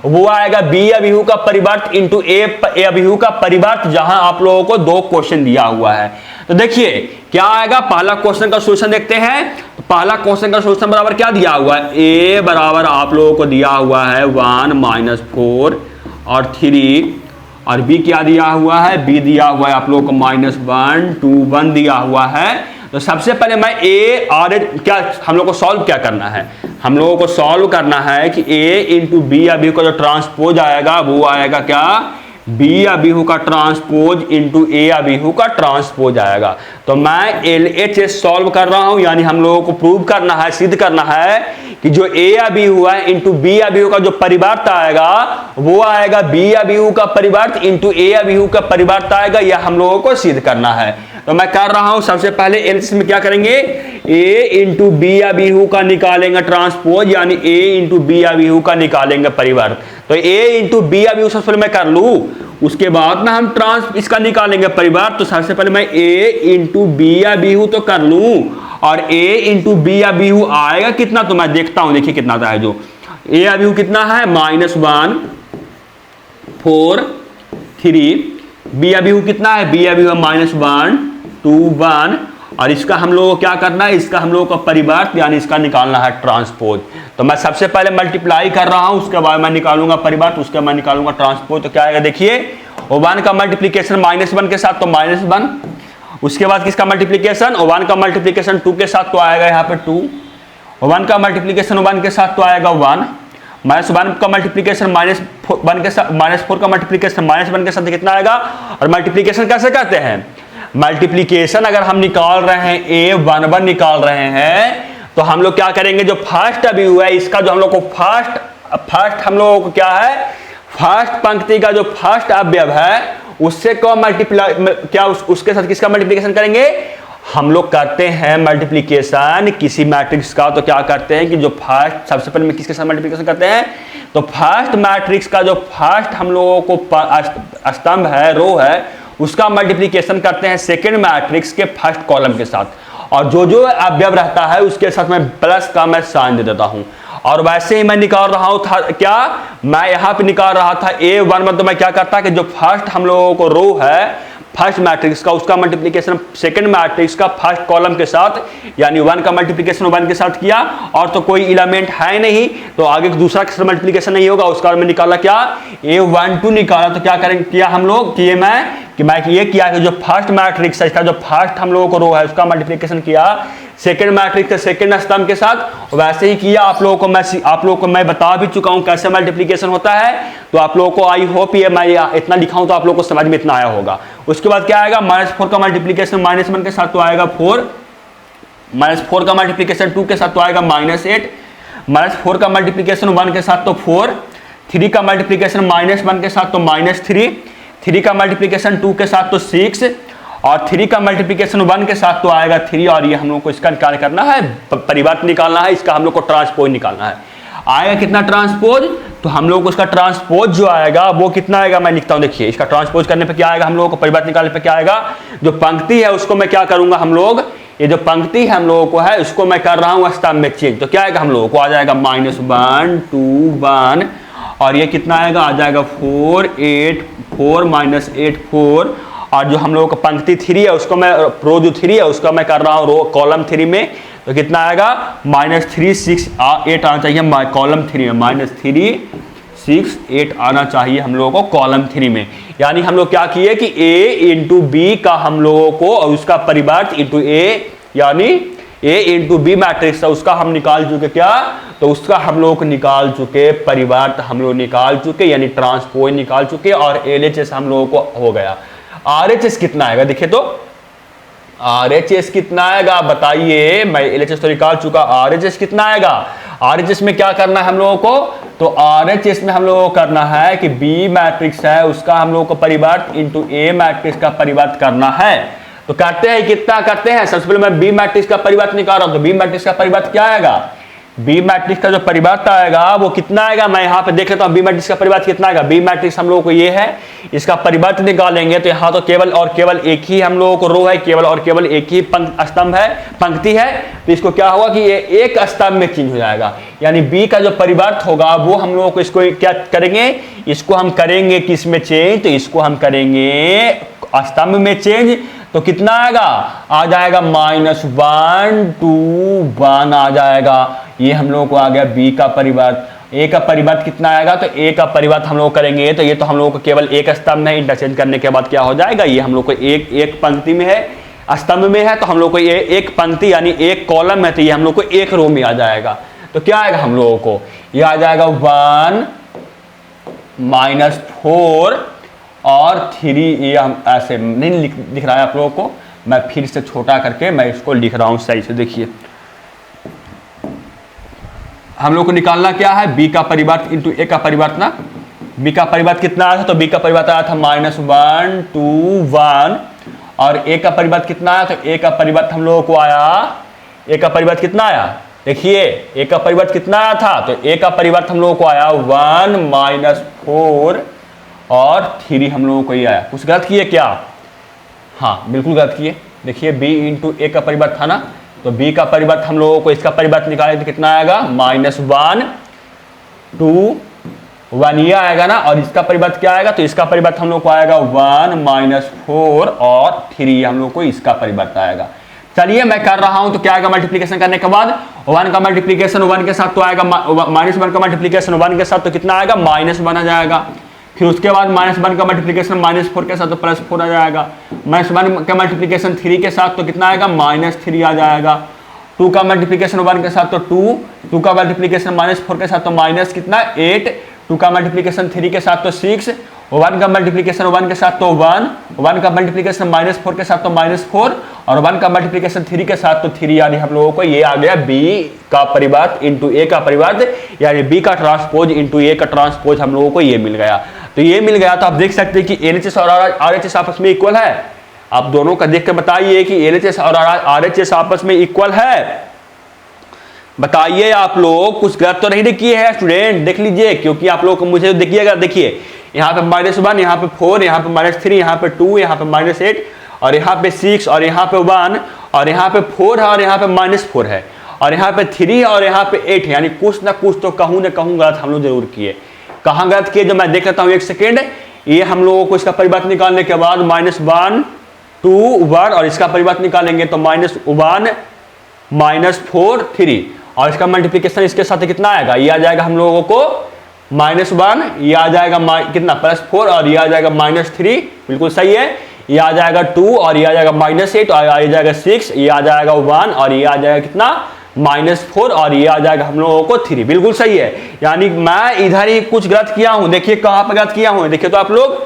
वो आएगा बी अभिहु का परिवर्त इंटू ए अभिहु का परिवर्त, जहां आप लोगों को दो क्वेश्चन दिया हुआ है। तो देखिए क्या आएगा, पहला क्वेश्चन का सॉल्यूशन देखते हैं। तो पहला क्वेश्चन का सॉल्यूशन बराबर क्या दिया हुआ है, ए बराबर आप लोगों को दिया हुआ है 1 - 4 और 3, और बी क्या दिया हुआ है, बी दिया हुआ है आप लोगों को -1 2 1 दिया हुआ है। तो सबसे पहले मैं ए और क्या हम लोग को सॉल्व क्या करना है, हम लोगों को सॉल्व करना है कि ए इंटू बी अभिहु का जो ट्रांसपोज आएगा वो आएगा क्या, बी अभिहु का ट्रांसपोज इंटू ए अभिहु का ट्रांसपोज आएगा। तो मैं LHS सॉल्व कर रहा हूं, यानी हम लोगों को प्रूव करना है, सिद्ध करना है कि जो ए अभिहु है इंटू बी अभिहु का जो परिवर्त आएगा वो आएगा बी अभिहु का परिवर्त इंटू ए अभिहु का परिवर्त आएगा, यह हम लोगों को सिद्ध करना है। तो मैं कर रहा हूं, सबसे पहले LHS में क्या करेंगे, ए इंटू बी अभिहु का निकालेंगे ट्रांसपोज, यानी ए इंटू बी अभिहु का निकालेंगे परिवर्त। तो ए इंटू बी अभिहु सबसे पहले मैं कर लूं, उसके बाद ना हम इसका निकालेंगे परिवर्त। तो सबसे पहले मैं ए इंटू बी अभिहु तो कर लूं, और ए इंटू बी अभिहु आएगा कितना, तो मैं देखता हूं। देखिए कितना आता है, जो ए अभिहु कितना है -1 4 3, बी अभिहु कितना है, बी अभिहु -1 2 1, और इसका हम लोगों को क्या करना है, इसका हम लोगों का परिवर्त यानी इसका निकालना है ट्रांसपोज। तो मैं सबसे पहले मल्टीप्लाई कर रहा हूं, उसके बाद मैं निकालूंगा परिवर्त, उसके बाद मैं निकालूंगा ट्रांसपोज। तो क्या आएगा, देखिए 1 का मल्टीप्लीकेशन -1 के साथ तो -1, उसके बाद किसका मल्टीप्लीकेशन, 1 का मल्टीप्लीकेशन 2 के साथ तो आएगा यहाँ पे 2, 1 का मल्टीप्लीकेशन 1 के साथ तो आएगा 1, -1 का मल्टीप्लीकेशन -1 के साथ, -4 का मल्टीप्लीकेशन -1 के साथ कितना आएगा। और मल्टीप्लीकेशन कैसे करते हैं, मल्टीप्लीकेशन अगर हम निकाल रहे हैं A11 निकाल रहे हैं, तो हम लोग क्या करेंगे, जो फर्स्ट अभिहु है इसका जो हम लोग को फर्स्ट हम लोगों को क्या है, फर्स्ट पंक्ति का जो फर्स्ट अवयव है उससे को मल्टीप्लाई क्या उसके साथ किसका मल्टीप्लीकेशन करेंगे, हम लोग करते हैं मल्टीप्लीकेशन किसी मैट्रिक्स का। तो क्या करते हैं कि जो फर्स्ट, सबसे पहले में किसके साथ मल्टीप्लीकेशन करते हैं, तो फर्स्ट मैट्रिक्स का जो फर्स्ट हम लोगों को स्तंभ है, रो है, उसका मल्टीप्लीकेशन करते हैं सेकेंड मैट्रिक्स के फर्स्ट कॉलम के साथ, और जो जो अवयव रहता है उसके साथ मैं प्लस का मैं साइन दे देता हूं। और वैसे ही मैं निकाल रहा हूं था क्या, मैं यहां पे निकाल रहा था A1 में, तो मैं क्या करता कि जो फर्स्ट हम लोगों को रो है फर्स्ट मैट्रिक्स का, उसका मल्टीप्लीकेशन सेकंड मैट्रिक्स का फर्स्ट कॉलम के साथ, यानी 1 का मल्टीप्लीकेशन 1 के साथ किया, और तो कोई एलिमेंट है नहीं तो आगे दूसरा मल्टीप्लीकेशन नहीं होगा, उसका मैं निकाला क्या, A12 निकाला। तो क्या करेंगे, किया हम लोग कि मैं ये किया कि जो फर्स्ट मैट्रिक्स है इसका जो फर्स्ट हम लोगों को रो है उसका मल्टीप्लीकेशन किया सेकंड मैट्रिक्स के सेकंड स्तंभ के साथ। वैसे ही किया, आप लोगों को मैं बता भी चुका हूं कैसे मल्टीप्लीकेशन होता है। तो आप लोगों को आई होप ये मैं इतना लिखा हूं तो आप लोगों को समझ में इतना आया होगा। उसके बाद क्या आएगा, -4 का मल्टीप्लीकेशन -1 के साथ तो आएगा 4, -4 का मल्टीप्लीकेशन 2 के साथ तो आएगा -8, -4 का मल्टीप्लीकेशन 1 के साथ तो 4, 3 का मल्टीप्लीकेशन -1 के साथ तो -3, 3 का मल्टीप्लीकेशन 2 के साथ तो 6, और 3 का मल्टीप्लीकेशन 1 के साथ तो आएगा 3, और ये हम लोग को इसका निकाल करना है, परिवर्त निकालना है, इसका हम लोग को ट्रांसपोज निकालना है। आएगा कितना ट्रांसपोज, तो हम लोग को इसका ट्रांसपोज जो आएगा वो कितना आएगा, मैं लिखता हूं। देखिए इसका ट्रांसपोज करने पे क्या आएगा, हम लोगों को परिवर्त निकालने पे क्या आएगा, जो पंक्ति है उसको मैं क्या करूंगा, हम लोग ये जो पंक्ति है हम लोगों को है उसको मैं कर रहा हूं स्तंभ में चेंज। तो क्या आएगा, हम लोगों को आ जाएगा -1 2 1, और ये कितना आएगा, आ जाएगा 4 8 4 -8 4, और जो हम लोगों का पंक्ति 3 है उसको मैं, रो जो 3 है उसका मैं कर रहा हूँ रो कॉलम 3 में। तो कितना आएगा, -3 6 8 आना चाहिए कॉलम 3 में, -3 6 8 आना चाहिए हम लोगों को कॉलम 3 में। यानी हम लोग क्या किए कि A इंटू बी का हम लोगों को, और उसका परिवर्त इंटू A, यानी ए इंटू बी मैट्रिक्स था उसका हम निकाल चुके क्या, तो उसका हम लोग निकाल चुके परिवार, हम लोग निकाल चुके यानी ट्रांसपोज निकाल चुके, और एलएचएस हम लोगों को हो गया। आरएचएस कितना आएगा देखिए, तो आरएचएस कितना आएगा बताइए, मैं एलएचएस तो निकाल चुका, आरएचएस कितना आएगा। आरएचएस में क्या करना है हम लोगों को, तो आरएचएस में हम लोगों को करना है कि बी मैट्रिक्स है उसका हम लोगों को परिवर्त इंटू ए मैट्रिक्स का परिवर्त करना है। तो करते हैं, कितना करते हैं, सबसे पहले मैं बी मैट्रिक्स का परिवर्त निकाल रहा हूं, तो बी मैट्रिक्स का परिवर्त क्या आएगा, बी मैट्रिक्स का जो परिवर्त आएगा वो कितना आएगा, मैं यहाँ पे देख लेता हूँ बी मैट्रिक्स का परिवर्त कितना आएगा। बी मैट्रिक्स हम लोगों को ये है, इसका परिवर्त निकालेंगे तो यहाँ तो केवल और केवल एक ही हम लोगों को रो है, केवल और केवल एक ही स्तंभ है, पंक्ति है, तो इसको क्या होगा कि ये एक स्तंभ में चेंज हो जाएगा, यानी बी का जो परिवर्त होगा वो हम लोगों को इसको क्या करेंगे, इसको हम करेंगे किस में चेंज, तो इसको हम करेंगे स्तंभ में चेंज। तो कितना आएगा, आ जाएगा -1 2 1 आ जाएगा, ये हम लोगों को आ गया बी का परिवर्त। ए का परिवर्त कितना आएगा, तो ए का परिवर्त हम लोग करेंगे तो ये तो हम लोगों को केवल एक स्तंभ में इंटरचेंज करने के बाद क्या हो जाएगा, ये हम लोग को एक पंक्ति में है, स्तंभ में है, तो हम लोग को ये एक पंक्ति यानी एक कॉलम है, तो ये हम लोग को एक रो में आ जाएगा। तो क्या आएगा हम लोगों को, ये आ जाएगा 1 -4 और 3, ये हम ऐसे नहीं दिख रहा है आप लोगों को, मैं फिर से छोटा करके मैं इसको लिख रहा हूं सही से, देखिए हम लोग को निकालना क्या है, बी का परिवर्त इंटू ए का परिवर्त ना, बी का परिवर्त कितना आया था, तो बी का परिवर्त आया था -1 2 1, और ए का परिवर्त कितना आया, तो ए का परिवर्त हम लोगों को आया, ए का परिवर्त कितना आया, देखिए ए का परिवर्त कितना आया था, तो ए का परिवर्त हम लोगों को आया 1 -4 और 3 हम लोगों को ये आया। कुछ गलत किए क्या, हाँ बिल्कुल गलत किए, देखिए b इंटू ए का परिवर्त था ना, तो b का परिवर्त हम लोगों को इसका परिवर्त निकाले तो कितना आएगा, -1 2 1 ये आएगा ना, और इसका परिवर्त क्या आएगा, तो इसका परिवर्त हम लोग को आएगा 1 -4 और 3 हम लोग को इसका परिवर्त आएगा। चलिए मैं कर रहा हूं तो क्या आएगा, मल्टीप्लीकेशन करने के बाद 1 का मल्टीप्लीकेशन 1 के साथ तो आएगा, -1 का मल्टीप्लीकेशन 1 के साथ तो कितना आएगा, -1 आ जाएगा। फिर उसके बाद -1 का मल्टीप्लीकेशन -4 के साथ तो +4 आ जाएगा। -1 का मल्टीप्लीकेशन 3 के साथ तो कितना आएगा, -3 आ जाएगा। 2 का मल्टीप्लीकेशन 1 के साथ तो 2 का मल्टीप्लीकेशन -4 के साथ तो माइनस कितना 8, 2 का मल्टीप्लीकेशन 3 के साथ तो 6, 1 का मल्टीप्लीकेशन 1 के साथ तो 1 का मल्टीप्लीकेशन -4 के साथ तो -4 और 1 का मल्टीप्लीकेशन 3 के साथ तो 3, यानी हम लोगों को ये आ गया बी का परिवर्त इंटू ए का परिवर्त, यानी बी का ट्रांसपोज इंटू ए का ट्रांसपोज हम लोगों को ये मिल गया। तो ये मिल गया तो आप देख सकते हैं कि एलएचएस और आरएचएस आपस में इक्वल है। आप दोनों का देख के बताइए कि एलएचएस और आरएचएस आपस में इक्वल है, बताइए आप लोग, कुछ गलत तो नहीं किए हैं स्टूडेंट, देख लीजिए, क्योंकि आप लोग मुझे देखिएगा, देखिए यहाँ पे -1, यहाँ पे 4, यहाँ पे -3, यहाँ पे 2, यहाँ पे -8 और यहाँ पे 6 और यहाँ पे 1 और यहाँ पे 4 है और यहाँ पे -4 है और यहाँ पे 3 और यहाँ पे 8 है, यानी कुछ ना कुछ तो कहूँ न कहूँ गलत हम लोग जरूर किए। कहाँ गलत किए, जब मैं देख लेता हूँ 1 सेकेंड, ये हम लोगों को इसका परिवर्त निकालने के बाद -1 2 1 और इसका परिवर्त निकालेंगे तो -1 -4 3 और इसका मल्टीप्लीकेशन इसके साथ कितना आएगा, ये आ जाएगा हम लोगों को -1, ये आ जाएगा कितना +4 और ये आ जाएगा -3, बिल्कुल सही है, ये आ जाएगा 2 और ये आ जाएगा -8 और ये आ जाएगा 6, ये आ जाएगा 1 और ये आ जाएगा कितना -4 और ये आ जाएगा हम लोगों को 3, बिल्कुल सही है। यानी मैं इधर ही कुछ गलत किया हूं, देखिए कहां पे गलत किया हूं, देखिए तो आप लोग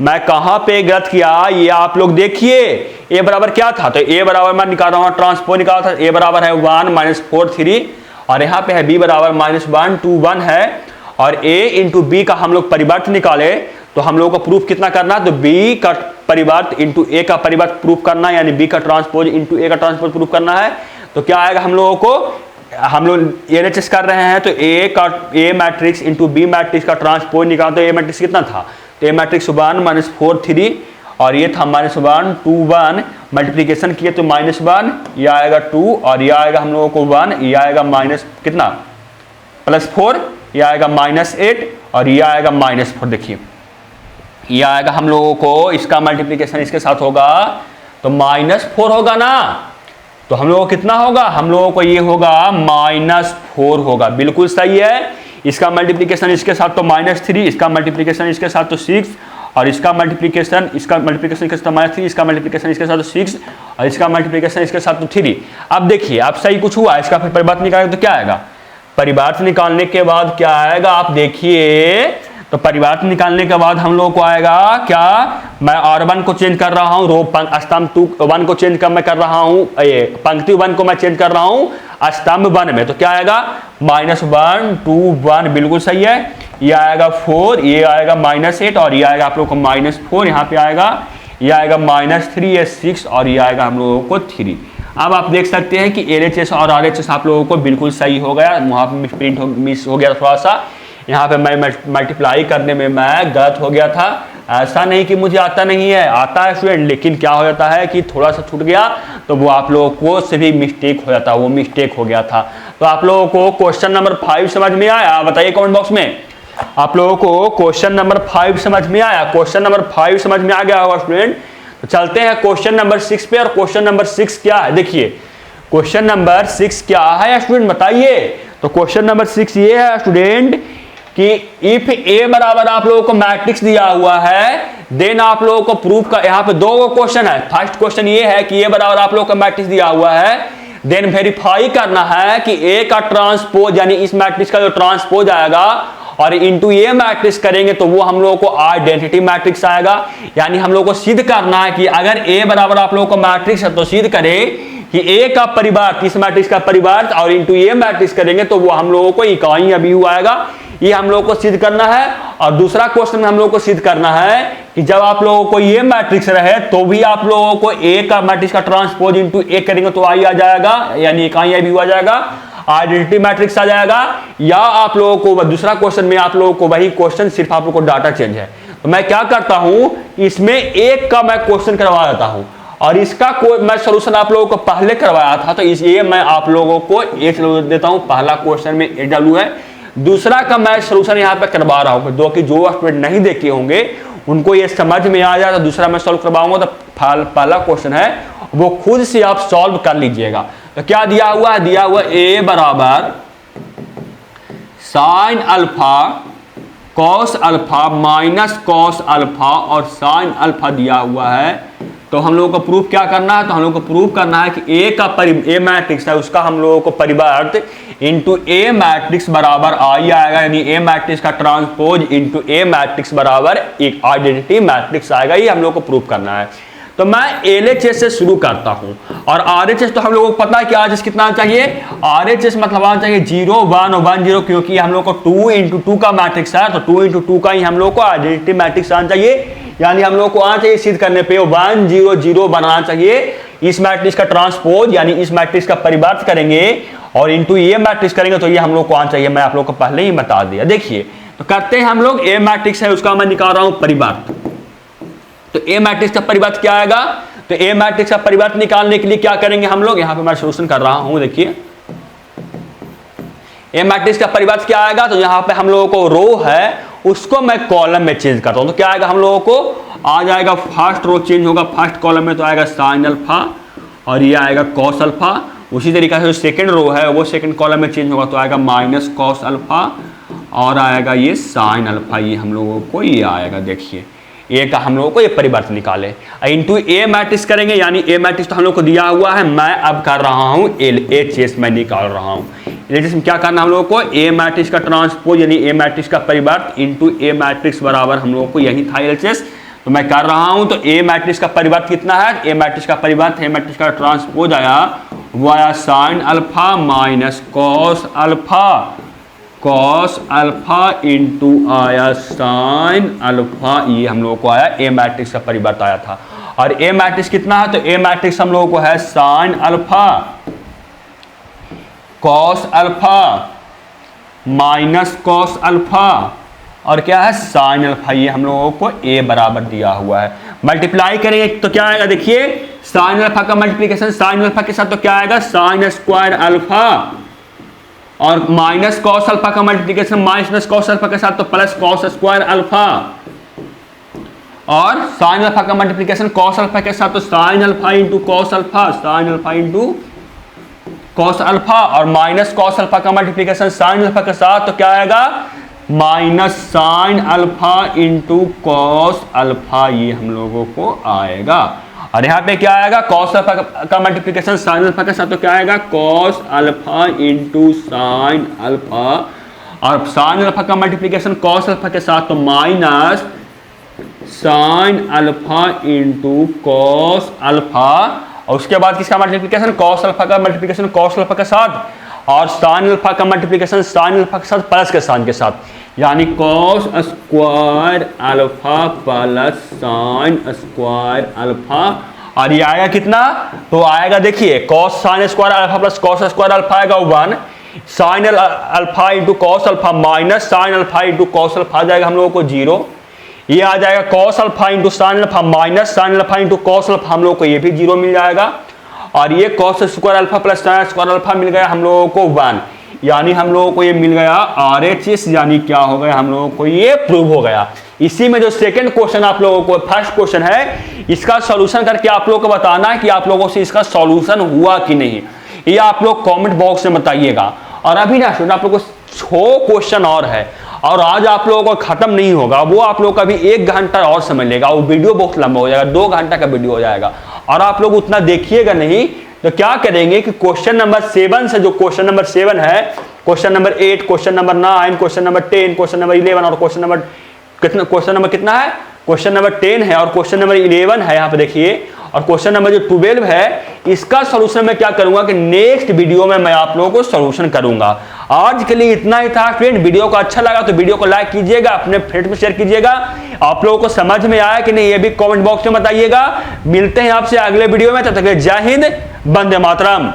मैं कहां पे गलत किया, ये आप लोग देखिए। ए बराबर क्या था, तो ए बराबर मैं निकाल रहा हूं, ट्रांसपोज निकाला था, ए बराबर है 1 -4 3 और यहाँ पे है बी बराबर -1 2 1 है और a इंटू बी का हम लोग परिवर्त निकाले तो हम लोगों को प्रूफ कितना करना है, तो b का परिवर्त इंटू ए का परिवर्त प्रूफ करना है, यानी b का ट्रांसपोज इंटू ए का ट्रांसपोज प्रूफ करना है। तो क्या आएगा हम लोगों को, हम लोग एलएचएस कर रहे हैं तो ए मैट्रिक्स इंटू बी मैट्रिक्स का ट्रांसपोज निकालते, तो ए मैट्रिक्स कितना था, तो ए मैट्रिक्स 1 -4 3 और ये था -1 2 1, मल्टीप्लीकेशन किए तो -1, ये आएगा 2 और ये आएगा हम लोगों को 1, ये आएगा माइनस कितना +4, ये आएगा -8 और ये आएगा -4। देखिए ये आएगा हम लोगों को, इसका मल्टीप्लीकेशन इसके साथ होगा तो -4 होगा ना, तो हम लोगों को कितना होगा, हम लोगों को ये होगा -4 होगा, बिल्कुल सही है। इसका मल्टीप्लीकेशन इसके साथ तो -3, इसका मल्टीप्लीकेशन इसके साथ तो 6 और इसका मल्टीप्लिकेशन इसके साथ -3, इसका मल्टीप्लिकेशन इसके साथ 6 और इसका मल्टीप्लिकेशन इसके साथ 3। अब देखिए अब सही कुछ हुआ, इसका फिर परिवर्त निकालेंगे तो क्या आएगा, परिवर्त निकालने के बाद क्या आएगा आप देखिए, तो परिवर्त निकालने के बाद हम लोग को आएगा क्या, मैं R1 को चेंज कर रहा हूँ, रो स्तंभ 1 को चेंज कर रहा हूँ, पंक्ति 1 को मैं चेंज कर रहा हूँ स्तंभ 1 में, तो क्या आएगा -1 2 1, बिल्कुल सही है। ये आएगा 4, ये आएगा -8 और ये आएगा आप लोग को -4, यहाँ पे आएगा ये आएगा -3, ये 6 और ये आएगा हम लोगों को 3। अब आप देख सकते हैं कि LHS और RHS आप लोगों को बिल्कुल सही हो गया, वहाँ पे मिस हो गया थोड़ा सा, यहाँ पे मैं मल्टीप्लाई करने में मैं गलत हो गया था। ऐसा नहीं कि मुझे आता नहीं है, आता है स्टूडेंट, लेकिन क्या हो जाता है कि थोड़ा सा छूट गया तो वो आप लोगों को से भी मिस्टेक हो जाता है, वो मिस्टेक हो गया था। तो आप लोगों को क्वेश्चन नंबर 5 समझ में आया, बताइए कमेंट बॉक्स में। आप लोगों को क्वेश्चन नंबर 5 समझ में आया, क्वेश्चन नंबर 5 समझ में आ गया होगा स्टूडेंट। तो चलते हैं क्वेश्चन नंबर 6 पे, और क्वेश्चन नंबर 6 क्या है, देखिए क्वेश्चन नंबर 6 क्या है स्टूडेंट बताइए। तो क्वेश्चन नंबर 6 ये है स्टूडेंट कि इफ ए बराबर आप लोगों को मैट्रिक्स दिया हुआ है, देन आप लोगों को प्रूफ का, यहाँ पे 2 क्वेश्चन है। फर्स्ट क्वेश्चन ये है कि ए बराबर आप लोगों का मैट्रिक्स दिया हुआ है, देन वेरीफाई करना है कि ए का ट्रांसपोज यानी इस मैट्रिक्स का जो ट्रांसपोज आएगा और इनटू ए मैट्रिक्स करेंगे तो वो हम लोगों को आइडेंटिटी मैट्रिक्स आएगा। यानी हम लोगों को सिद्ध करना है कि अगर ए बराबर आप लोगों को मैट्रिक्स है तो सिद्ध करें कि ए का परिवार इस मैट्रिक्स का परिवार और इनटू ए मैट्रिक्स करेंगे तो वो हम लोगों को इकाई अभिव्यक्ति आएगा। ये हम लोगों को सिद्ध करना है। और दूसरा क्वेश्चन में हम लोगों को सिद्ध करना है कि जब आप लोगों को ये मैट्रिक्स रहे तो भी आप लोगों को ए का मैट्रिक्स का ट्रांसपोज इनटू ए करेंगे तो आई आ जाएगा, यानी इकाई अभिव्यक्ति आ जाएगा, आइडेंटिटी मैट्रिक्स आ जाएगा। या आप लोगों को दूसरा क्वेश्चन में आप लोगों को वही क्वेश्चन, सिर्फ आप लोगों को डाटा चेंज है। तो मैं क्या करता हूं, इसमें एक का मैं क्वेश्चन करवा देता हूं और इसका मैं सॉल्यूशन आप लोगों को पहले करवाया था, तो इसलिए मैं आप लोगों को एक देता हूं। पहला क्वेश्चन में ए डब्ल्यू है, दूसरा का मैं सॉल्यूशन यहाँ पे करवा रहा हूँ, जो कि जो स्टूडेंट नहीं देखे होंगे उनको ये समझ में आ जाए तो दूसरा मैं सॉल्व करवाऊंगा। तो पहला क्वेश्चन है वो खुद से आप सॉल्व कर लीजिएगा। तो क्या दिया हुआ है, दिया हुआ ए बराबर sine alpha cos alpha minus cos alpha और साइन अल्फा दिया हुआ है। तो हम लोगों को प्रूफ क्या करना है, तो हम लोगों को प्रूफ करना है कि ए का ए मैट्रिक्स है उसका हम लोगों को परिवर्त इनटू ए मैट्रिक्स बराबर आई आएगा, यानी ए मैट्रिक्स का ट्रांसपोज इनटू ए मैट्रिक्स बराबर एक आइडेंटिटी मैट्रिक्स आएगा। ये हम लोगों को प्रूफ करना है। तो मैं एलएचएस से शुरू करता हूं और आरएचएस तो हम लोगों को पता है कि आरएचएस कितना चाहिए, आरएचएस मतलब आना चाहिए 0 1 1 0, क्योंकि हम लोग को 2 इंटू 2 का मैट्रिक्स है, तो 2 इंटू 2 का ही हम लोग को आइडेंटिटी मैट्रिक्स आना चाहिए। यानी हम लोग को आना चाहिए सिद्ध करने पे 1 0 0 बनाना चाहिए। इस मैट्रिक्स का ट्रांसपोज यानी इस मैट्रिक्स का परिवर्त करेंगे और इनटू ये मैट्रिक्स करेंगे तो ये हम लोग को आना चाहिए। मैं आप लोग को पहले ही बता दिया। देखिए तो करते हैं हम लोग, ए मैट्रिक्स है उसका मैं निकाल रहा हूं परिवर्त। तो ए मैट्रिक्स का परिवर्त क्या आएगा, तो ए मैट्रिक्स का परिवर्त निकालने के लिए क्या करेंगे हम लोग, यहां पे मैं सॉल्यूशन कर रहा हूं। देखिए ए मैट्रिक्स का परिवर्त क्या आएगा, तो यहां पे हम लोगों को रो है उसको मैं कॉलम में चेंज करता हूं। तो क्या आएगा, हम लोगों को आ जाएगा फर्स्ट रो चेंज होगा, फर्स्ट कॉलम में तो आएगा साइन अल्फा और ये आएगा कॉस अल्फा। उसी तरीके से जो सेकंड रो है वो सेकंड कॉलम में चेंज होगा तो आएगा माइनस कॉस अल्फा और आएगा ये साइन अल्फा। ये हम लोगों को ये आएगा, देखिए ए का हम लोगों को ये परिवर्त निकाले इनटू ए मैट्रिक्स करेंगे, यानी ए मैट्रिक्स तो हम लोग को दिया हुआ है, मैं अब कर रहा हूं एलएचएस में निकाल रहा हूं। एलएचएस में क्या करना हम लोगों को, ए मैट्रिक्स का ट्रांसपोज यानी ए मैट्रिक्स का परिवर्त इनटू ए मैट्रिक्स बराबर हम लोगों को यही था एलएचएस। तो मैं कर रहा हूं, तो ए मैट्रिक्स का परिवर्त कितना है, ए मैट्रिक्स का परिवर्त ए मैट्रिक्स का ट्रांसपोज आया वो आया sign alpha minus cos alpha, cos alpha into आया साइन अल्फा। ये हम लोगों को आया ए मैट्रिक्स का परिवर्त आया था। और ए मैट्रिक्स कितना है, तो ए मैट्रिक्स हम लोगों को है sine alpha cos alpha minus cos alpha और क्या है साइन अल्फा। ये हम लोगों को ए बराबर दिया हुआ है। मल्टीप्लाई करेंगे तो क्या आएगा, देखिए साइन अल्फा का मल्टीप्लिकेशन साइन अल्फा के साथ तो क्या आएगा साइन स्क्वायर अल्फा और माइनस कॉस अल्फा का मल्टीप्लिकेशन माइनस कॉस अल्फा के साथ तो प्लस कॉस स्क्वायर अल्फा और साइन अल्फा का मल्टीप्लिकेशन कॉस अल्फा के साथ तो sign alpha into cos alpha, sign alpha into cos alpha और माइनस कॉस अल्फा का मल्टीप्लिकेशन साइन अल्फा के साथ तो क्या आएगा minus sine alpha into cos alpha, ये हम लोगों को आएगा। और यहाँ पे क्या आएगा, कॉस अल्फा का मल्टीप्लिकेशन साइन अल्फा के साथ, तो क्या आएगा cos alpha into sine alpha, और साइन अल्फा का मल्टीप्लिकेशन कॉस अल्फा के साथ तो minus sine alpha into cos alpha, और उसके बाद किसका मल्टीप्लिकेशन, कॉस अल्फा का मल्टीप्लिकेशन कॉस अल्फा के साथ, और साइन अल्फा का मल्टीप्लिकेशन साइन अल्फा के साथ प्लस के साइन के साथ, यानी cos square alpha plus sine square alpha. और ये आएगा कितना, तो आएगा देखिए cos sine square alpha plus cos square alpha आएगा 1, sine alpha into cos alpha minus sine alpha into cos alpha आ जाएगा हम लोगों को 0। ये आ जाएगा cos alpha into sine alpha minus sine alpha into cos alpha, हम लोग को ये भी 0 मिल जाएगा। और ये cos square alpha plus sine square alpha मिल गया हम लोगों को 1, यानी हम लोगों को ये मिल गया RHS, यानी क्या हो गया हम लोगों को ये प्रूव हो गया। इसी में जो सेकंड क्वेश्चन आप लोगों को, फर्स्ट क्वेश्चन है, इसका सॉल्यूशन करके आप लोगों को बताना है कि आप लोगों से इसका सॉल्यूशन हुआ कि नहीं, ये आप लोग कमेंट बॉक्स में बताइएगा। और अभी ना स्टूडेंट आप लोगों को 6 क्वेश्चन और है, और आज आप लोगों को खत्म नहीं होगा, वो आप लोग का भी 1 घंटा और समझ लेगा, वो वीडियो बहुत लंबा हो जाएगा, 2 घंटा का वीडियो हो जाएगा, और आप लोग उतना देखिएगा नहीं। तो क्या करेंगे कि क्वेश्चन नंबर 7 से, जो क्वेश्चन नंबर 7 है, question number 8, question number 9, question number 10, question number 11 और क्वेश्चन नंबर कितना, क्वेश्चन नंबर कितना है, क्वेश्चन नंबर 10 है और क्वेश्चन नंबर 11 है यहाँ पे देखिए, और क्वेश्चन नंबर जो 12 है, इसका सॉल्यूशन मैं क्या करूंगा कि नेक्स्ट वीडियो में मैं आप लोगों को सॉल्यूशन करूंगा। आज के लिए इतना ही था फ्रेंड। वीडियो को अच्छा लगा तो वीडियो को लाइक कीजिएगा, अपने फ्रेंड में शेयर कीजिएगा। आप लोगों को समझ में आया कि नहीं ये भी कमेंट बॉक्स में बताइएगा। मिलते हैं आपसे अगले वीडियो में, तब तक जय हिंद, वंदे मातरम।